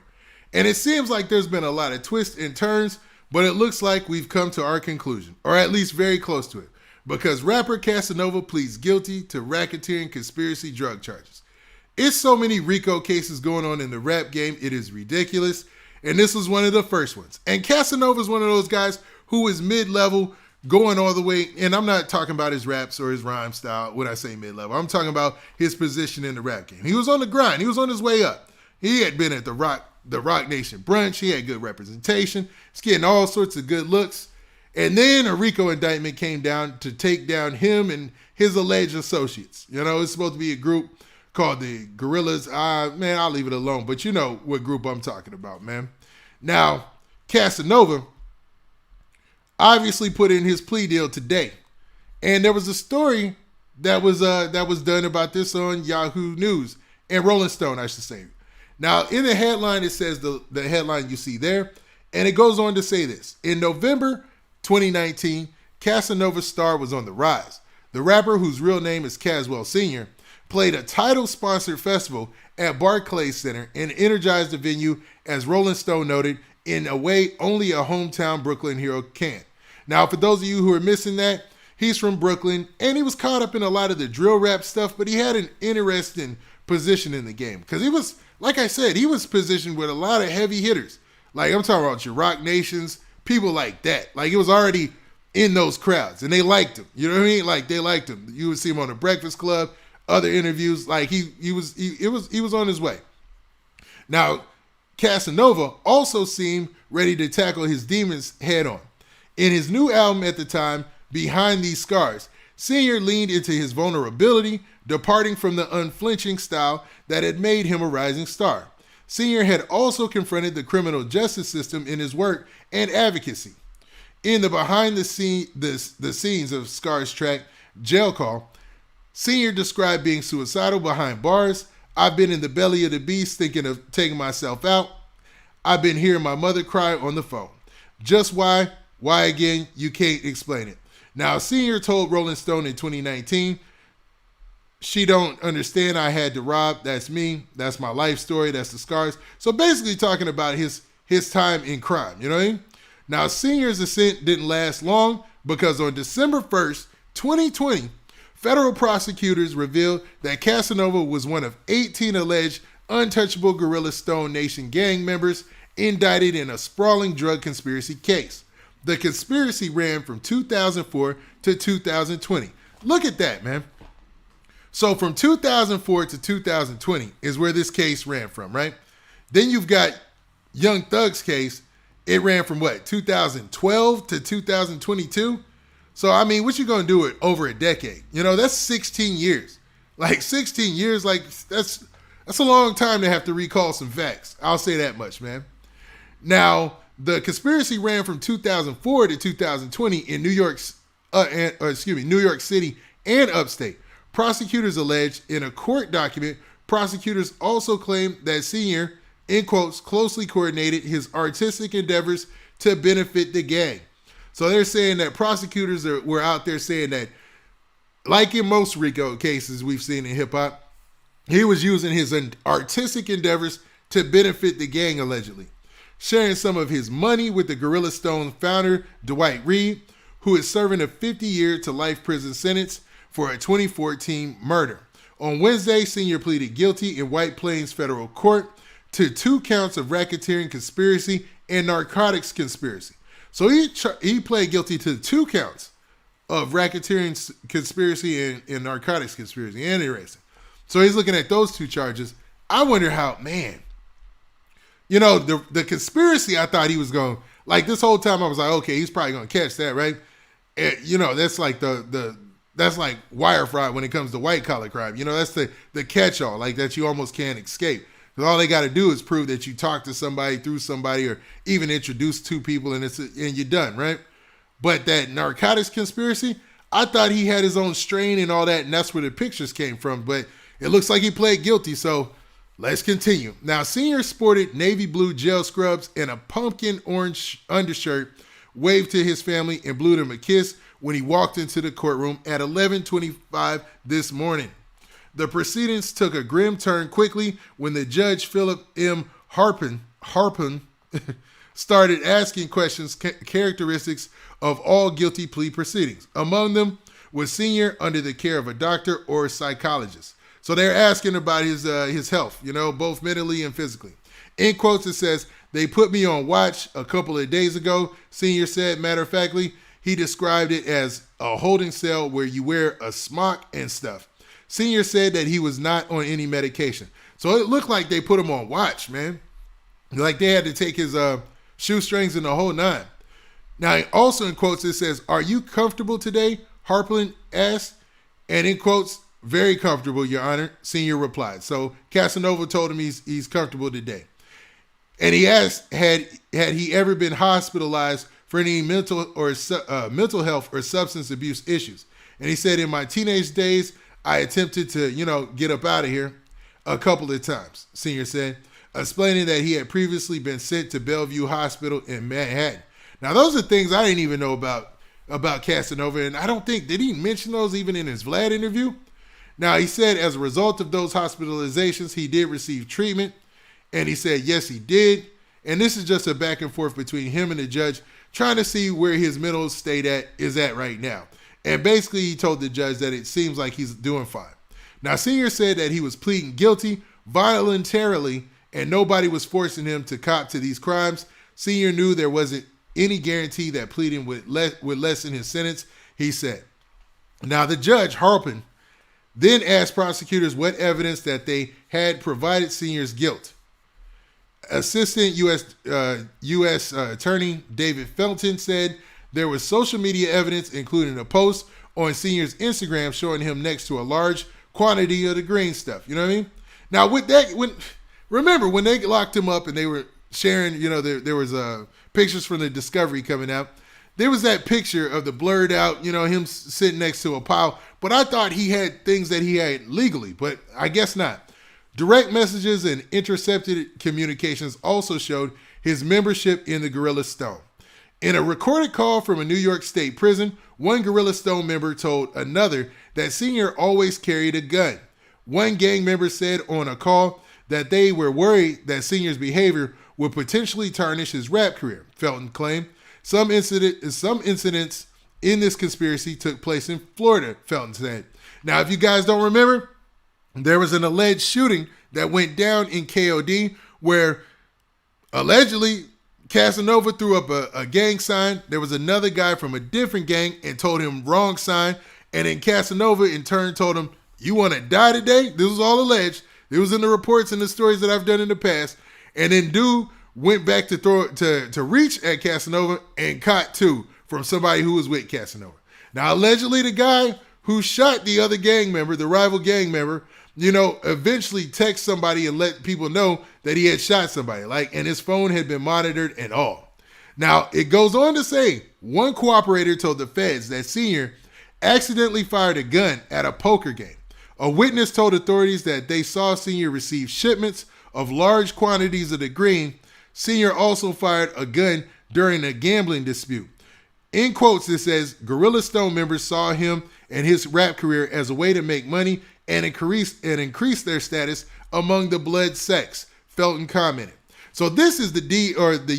And it seems like there's been a lot of twists and turns, but it looks like we've come to our conclusion, or at least very close to it, because rapper Casanova pleads guilty to racketeering conspiracy drug charges. It's so many RICO cases going on in the rap game, it is ridiculous, and this was one of the first ones. And Casanova is one of those guys who is mid-level, going all the way, and I'm not talking about his raps or his rhyme style when I say mid-level. I'm talking about his position in the rap game. He was on the grind. He was on his way up. He had been at the Rock Nation brunch. He had good representation. He's getting all sorts of good looks. And then a RICO indictment came down to take down him and his alleged associates. You know, it's supposed to be a group called the Gorillas. Man, I'll leave it alone. But you know what group I'm talking about, man. Now, Casanova obviously put in his plea deal today. And there was a story that was done about this on Yahoo News and Rolling Stone, I should say. Now, in the headline, it says the headline you see there, and it goes on to say this. In November 2019, Casanova's star was on the rise. The rapper, whose real name is Caswell Sr., played a title-sponsored festival at Barclays Center and energized the venue, as Rolling Stone noted, in a way only a hometown Brooklyn hero can. Now, for those of you who are missing that, he's from Brooklyn, and he was caught up in a lot of the drill rap stuff, but he had an interesting position in the game, because he was, like I said, he was positioned with a lot of heavy hitters. Like, I'm talking about your Rock Nations, people like that. Like, he was already in those crowds, and they liked him. You know what I mean? Like, they liked him. You would see him on the Breakfast Club, other interviews. Like, he was on his way. Now, Casanova also seemed ready to tackle his demons head on. In his new album at the time, Behind These Scars, Senior leaned into his vulnerability, departing from the unflinching style that had made him a rising star. Senior had also confronted the criminal justice system in his work and advocacy. In the behind the scenes of Scars track, Jail Call, Senior described being suicidal behind bars. I've been in the belly of the beast thinking of taking myself out. I've been hearing my mother cry on the phone. Just why? Why again? You can't explain it. Now, Senior told Rolling Stone in 2019, she don't understand I had to rob. That's me. That's my life story. That's the scars. So basically talking about his time in crime. You know what I mean? Now, Senior's ascent didn't last long, because on December 1st, 2020, federal prosecutors revealed that Casanova was one of 18 alleged untouchable Gorilla Stone Nation gang members indicted in a sprawling drug conspiracy case. The conspiracy ran from 2004 to 2020. Look at that, man. So from 2004 to 2020 is where this case ran from, right? Then you've got Young Thug's case. It ran from what, 2012 to 2022? So, I mean, what you going to do it over a decade? You know, that's 16 years. Like 16 years, like that's a long time to have to recall some facts. I'll say that much, man. Now, the conspiracy ran from 2004 to 2020 in New York City and upstate. Prosecutors alleged in a court document, prosecutors also claimed that Senior, in quotes, closely coordinated his artistic endeavors to benefit the gang. So they're saying that prosecutors were out there saying that, like in most RICO cases we've seen in hip hop, he was using his artistic endeavors to benefit the gang, allegedly. Sharing some of his money with the Gorilla Stone founder, Dwight Reed, who is serving a 50-year to life prison sentence for a 2014 murder. On Wednesday, Senior pleaded guilty in White Plains federal court to 2 counts of racketeering conspiracy and narcotics conspiracy. So he pled guilty to 2 counts of racketeering conspiracy and narcotics conspiracy. Interesting. So he's looking at those 2 charges. I wonder how, man, you know, the conspiracy, I thought he was going, like this whole time I was like, okay, he's probably going to catch that, right? And, you know, that's like that's like wire fraud when it comes to white collar crime. You know, that's the catch-all, like that you almost can't escape. Because all they got to do is prove that you talked to somebody, through somebody, or even introduced two people, and you're done, right? But that narcotics conspiracy, I thought he had his own strain and all that, and that's where the pictures came from. But it looks like he pled guilty, so let's continue. Now, Senior sported navy blue gel scrubs and a pumpkin orange undershirt, waved to his family, and blew them a kiss when he walked into the courtroom at 11:25 this morning. The proceedings took a grim turn quickly when the judge, Philip M. Harpin, started asking questions characteristics of all guilty plea proceedings. Among them was Senior under the care of a doctor or a psychologist. So they're asking about his health, both mentally and physically. In quotes, it says, "They put me on watch a couple of days ago," Senior said. Matter of factly, he described it as a holding cell where you wear a smock and stuff. Senior said that he was not on any medication. So it looked like they put him on watch, man. Like they had to take his shoestrings and the whole nine. Now, also in quotes, it says, "Are you comfortable today?" Harpin asked. And in quotes, "Very comfortable, Your Honor," Senior replied. So Casanova told him he's comfortable today. And he asked, had he ever been hospitalized for any mental health or substance abuse issues. And he said, "In my teenage days, I attempted to, get up out of here a couple of times," Senior said, explaining that he had previously been sent to Bellevue Hospital in Manhattan. Now, those are things I didn't even know about Casanova, and I don't think, did he mention those even in his Vlad interview? Now, he said as a result of those hospitalizations, he did receive treatment, and he said, yes, he did. And this is just a back and forth between him and the judge, trying to see where his mental state is at right now. And basically, he told the judge that it seems like he's doing fine. Now, Senior said that he was pleading guilty voluntarily, and nobody was forcing him to cop to these crimes. Senior knew there wasn't any guarantee that pleading would lessen his sentence, he said. Now, the judge, Harpin, then asked prosecutors what evidence that they had provided Senior's guilt. Assistant U.S. Attorney David Felton said there was social media evidence, including a post on Senior's Instagram showing him next to a large quantity of the green stuff. You know what I mean? Now, with that, remember when they locked him up and they were sharing, there was pictures from the discovery coming out. There was that picture of the blurred out, him sitting next to a pile. But I thought he had things that he had legally, but I guess not. Direct messages and intercepted communications also showed his membership in the Gorilla Stone. In a recorded call from a New York State prison, one Gorilla Stone member told another that Senior always carried a gun. One gang member said on a call that they were worried that Senior's behavior would potentially tarnish his rap career, Felton claimed. Some incidents in this conspiracy took place in Florida, Felton said. Now, if you guys don't remember, there was an alleged shooting that went down in KOD where allegedly Casanova threw up a gang sign. There was another guy from a different gang and told him wrong sign. And then Casanova in turn told him, "You want to die today?" This was all alleged. It was in the reports and the stories that I've done in the past. And then dude went back to reach at Casanova and caught two from somebody who was with Casanova. Now, allegedly the guy who shot the other gang member, the rival gang member, eventually text somebody and let people know that he had shot somebody, and his phone had been monitored and all. Now, it goes on to say, one cooperator told the feds that Senior accidentally fired a gun at a poker game. A witness told authorities that they saw Senior receive shipments of large quantities of the green. Senior also fired a gun during a gambling dispute. In quotes, it says, Gorilla Stone members saw him and his rap career as a way to make money and increase their status among the blood sex, Felton commented. So this is the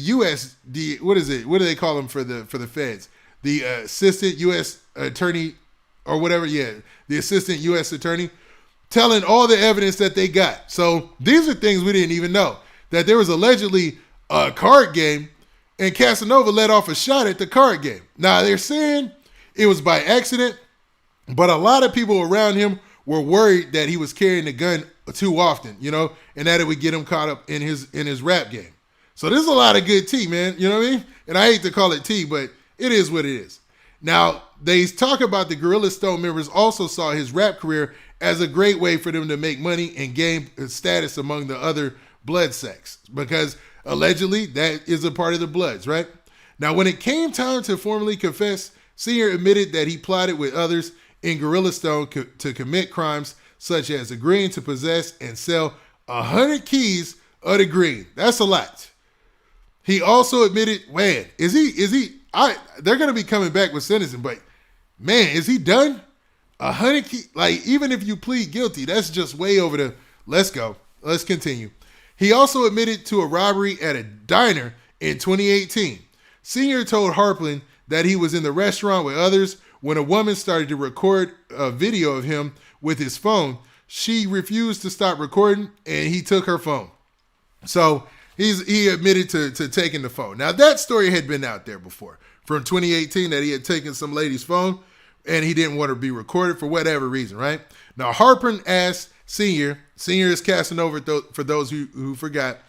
U.S. What is it? What do they call them for the feds? The assistant U.S. attorney or whatever. Yeah, the assistant U.S. attorney telling all the evidence that they got. So these are things we didn't even know, that there was allegedly a card game and Casanova let off a shot at the card game. Now they're saying it was by accident, but a lot of people around him were worried that he was carrying the gun too often, and that it would get him caught up in his rap game. So there's a lot of good tea, man. You know what I mean? And I hate to call it tea, but it is what it is. Now, they talk about the Gorilla Stone members also saw his rap career as a great way for them to make money and gain status among the other blood sex, because allegedly that is a part of the Bloods, right? Now, when it came time to formally confess, Senior admitted that he plotted with others in Gorilla Stone to commit crimes such as agreeing to possess and sell 100 keys of the green. That's a lot. He also admitted, man, they're going to be coming back with sentencing, but man, is he done? 100 keys, like even if you plead guilty, that's just way over the, let's go. Let's continue. He also admitted to a robbery at a diner in 2018. Senior told Harpland that he was in the restaurant with others when a woman started to record a video of him with his phone. She refused to stop recording and he took her phone. So he admitted to taking the phone. Now that story had been out there before from 2018 that he had taken some lady's phone and he didn't want her to be recorded for whatever reason, right? Now Harpland asked Senior is Casanova for those who forgot,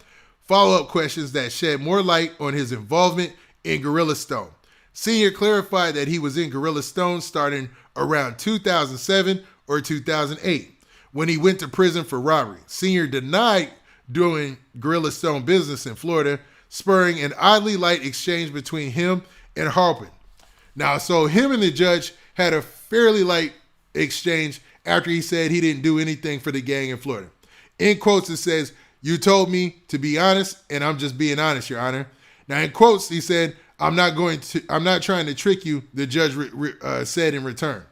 follow-up questions that shed more light on his involvement in Gorilla Stone. Senior clarified that he was in Gorilla Stone starting around 2007 or 2008 when he went to prison for robbery. Senior denied doing Gorilla Stone business in Florida, spurring an oddly light exchange between him and Harpland. Now, so him and the judge had a fairly light exchange after he said he didn't do anything for the gang in Florida. In quotes, it says, "You told me to be honest, and I'm just being honest, Your Honor." Now, in quotes, he said, I'm not trying to trick you," the judge said in return.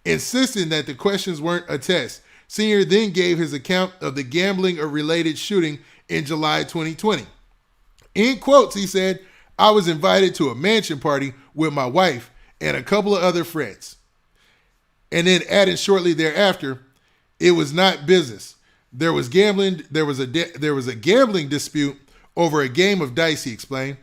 Insisting that the questions weren't a test, Senior then gave his account of the gambling-related shooting in July 2020. In quotes, he said, "I was invited to a mansion party with my wife and a couple of other friends." And then added shortly thereafter, "It was not business. There was gambling. There was a gambling dispute over a game of dice," he explained.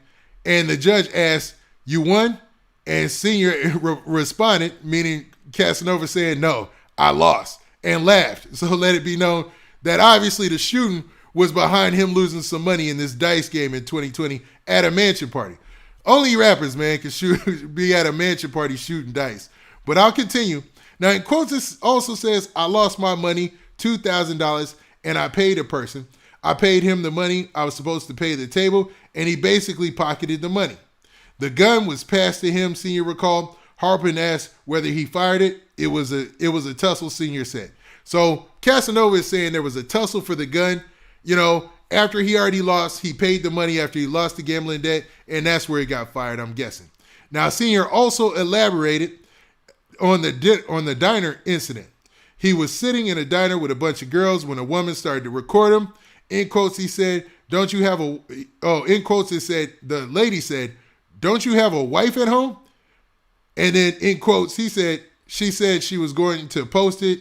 And the judge asked, "You won?" And Senior responded, meaning Casanova, saying, "No, I lost," and laughed. So let it be known that obviously the shooting was behind him losing some money in this dice game in 2020 at a mansion party. Only rappers, man, can be at a mansion party shooting dice. But I'll continue. Now, in quotes, it also says, "I lost my money, $2,000, and I paid a person. I paid him the money I was supposed to pay the table, and he basically pocketed the money. The gun was passed to him," Senior recalled. Harpland asked whether he fired it. It was a tussle, Senior said. So Casanova is saying there was a tussle for the gun. You know, after he already lost, he paid the money after he lost the gambling debt, and that's where he got fired, I'm guessing. Now, Senior also elaborated on the diner incident. He was sitting in a diner with a bunch of girls when a woman started to record him. In quotes, he said, in quotes, it said, the lady said, "Don't you have a wife at home?" And then in quotes, she said she was going to post it.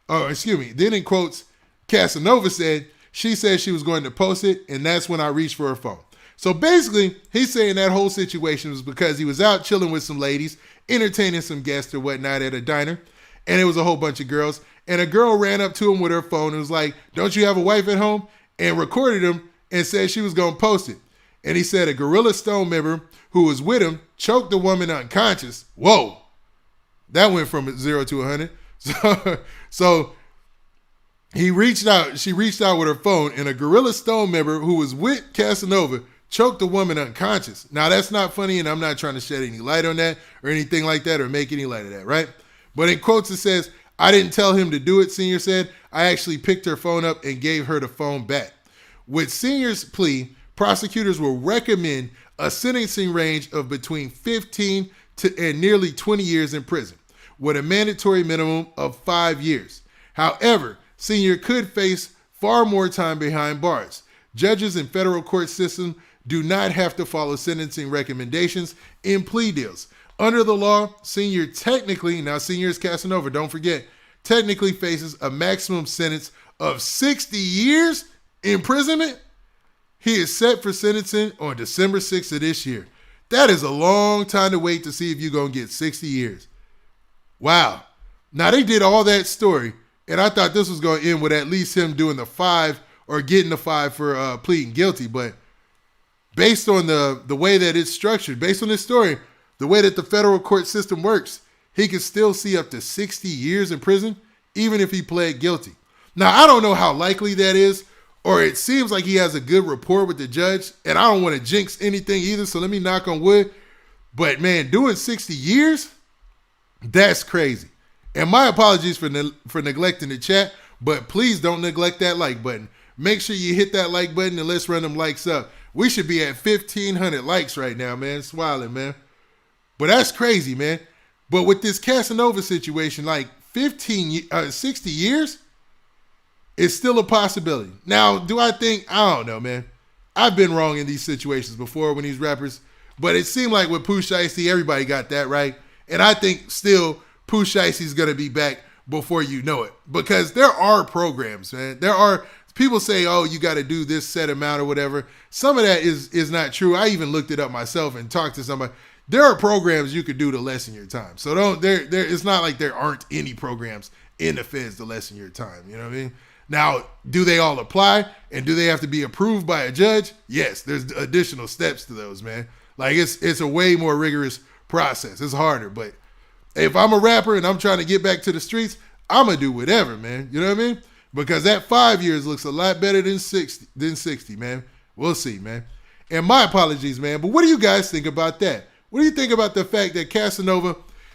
Then in quotes, Casanova said, she said she was going to post it, and that's when I reached for her phone. So basically, he's saying that whole situation was because he was out chilling with some ladies, entertaining some guests or whatnot at a diner, and it was a whole bunch of girls. And a girl ran up to him with her phone and was like, "Don't you have a wife at home?" and recorded him and said she was going to post it. And he said a Gorilla Stone member who was with him choked the woman unconscious. Whoa. That went from 0 to 100. So she reached out with her phone, and a Gorilla Stone member who was with Casanova choked the woman unconscious. Now, that's not funny, and I'm not trying to shed any light on that or anything like that or make any light of that, right? But in quotes, it says, "I didn't tell him to do it," Senior said. "I actually picked her phone up and gave her the phone back." With Senior's plea, prosecutors will recommend a sentencing range of between 15 and nearly 20 years in prison, with a mandatory minimum of 5 years. However, Senior could face far more time behind bars. Judges in federal court system do not have to follow sentencing recommendations in plea deals. Under the law, Senior is Casanova, don't forget, technically faces a maximum sentence of 60 years imprisonment. He is set for sentencing on December 6th of this year. That is a long time to wait to see if you're going to get 60 years. Wow. Now, they did all that story, and I thought this was going to end with at least him doing the 5 or getting the 5 for pleading guilty. But based on the way that it's structured, based on this story, the way that the federal court system works, he could still see up to 60 years in prison, even if he pled guilty. Now, I don't know how likely that is, or it seems like he has a good rapport with the judge. And I don't want to jinx anything either, so let me knock on wood. But man, doing 60 years, that's crazy. And my apologies for neglecting the chat, but please don't neglect that like button. Make sure you hit that like button and let's run them likes up. We should be at 1,500 likes right now, man. Smiling, man. But that's crazy, man. But with this Casanova situation, like 60 years, it's still a possibility. Now, do I think? I don't know, man. I've been wrong in these situations before when these rappers, but it seemed like with Pooh Shiesty, everybody got that right. And I think still Pooh Shiesty's going to be back before you know it. Because there are programs, man. There are, people say, oh, you got to do this set amount or whatever. Some of that is not true. I even looked it up myself and talked to somebody. There are programs you could do to lessen your time. So it's not like there aren't any programs in the feds to lessen your time. You know what I mean? Now, do they all apply? And do they have to be approved by a judge? Yes, there's additional steps to those, man. Like it's a way more rigorous process. It's harder, but if I'm a rapper and I'm trying to get back to the streets, I'm gonna do whatever, man. You know what I mean? Because that 5 years looks a lot better than 60, man. We'll see, man. And my apologies, man. But what do you guys think about that? What do you think about the fact that Casanova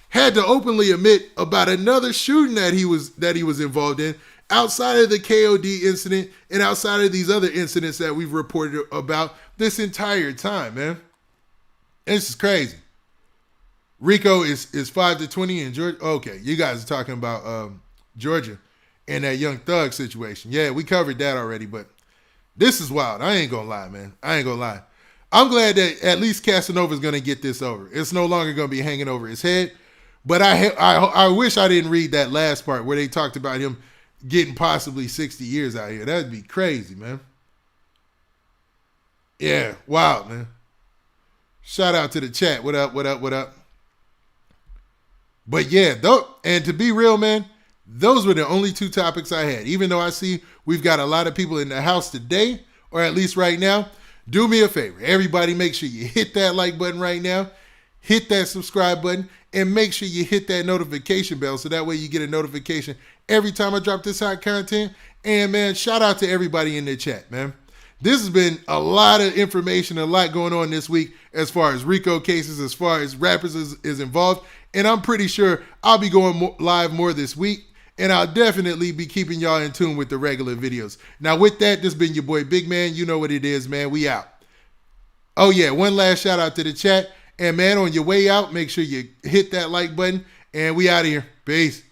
had to openly admit about another shooting that he was involved in outside of the KOD incident and outside of these other incidents that we've reported about this entire time, man? And this is crazy. RICO is 5 to 20 in Georgia. Okay, you guys are talking about Georgia and that Young Thug situation. Yeah, we covered that already, but this is wild. I ain't gonna lie, man. I ain't gonna lie. I'm glad that at least Casanova's gonna get this over. It's no longer gonna be hanging over his head. But I wish I didn't read that last part where they talked about him getting possibly 60 years out here. That'd be crazy, man. Yeah, wild, man. Shout out to the chat. What up, what up, what up? But yeah, and to be real, man, those were the only two topics I had. Even though I see we've got a lot of people in the house today, or at least right now, do me a favor. Everybody make sure you hit that like button right now, hit that subscribe button, and make sure you hit that notification bell so that way you get a notification every time I drop this hot content. And man, shout out to everybody in the chat, man. This has been a lot of information, a lot going on this week as far as RICO cases, as far as rappers is involved. And I'm pretty sure I'll be going live more this week. And I'll definitely be keeping y'all in tune with the regular videos. Now with that, this has been your boy Big Man. You know what it is, man. We out. Oh yeah, one last shout out to the chat. And man, on your way out, make sure you hit that like button. And we out of here. Peace.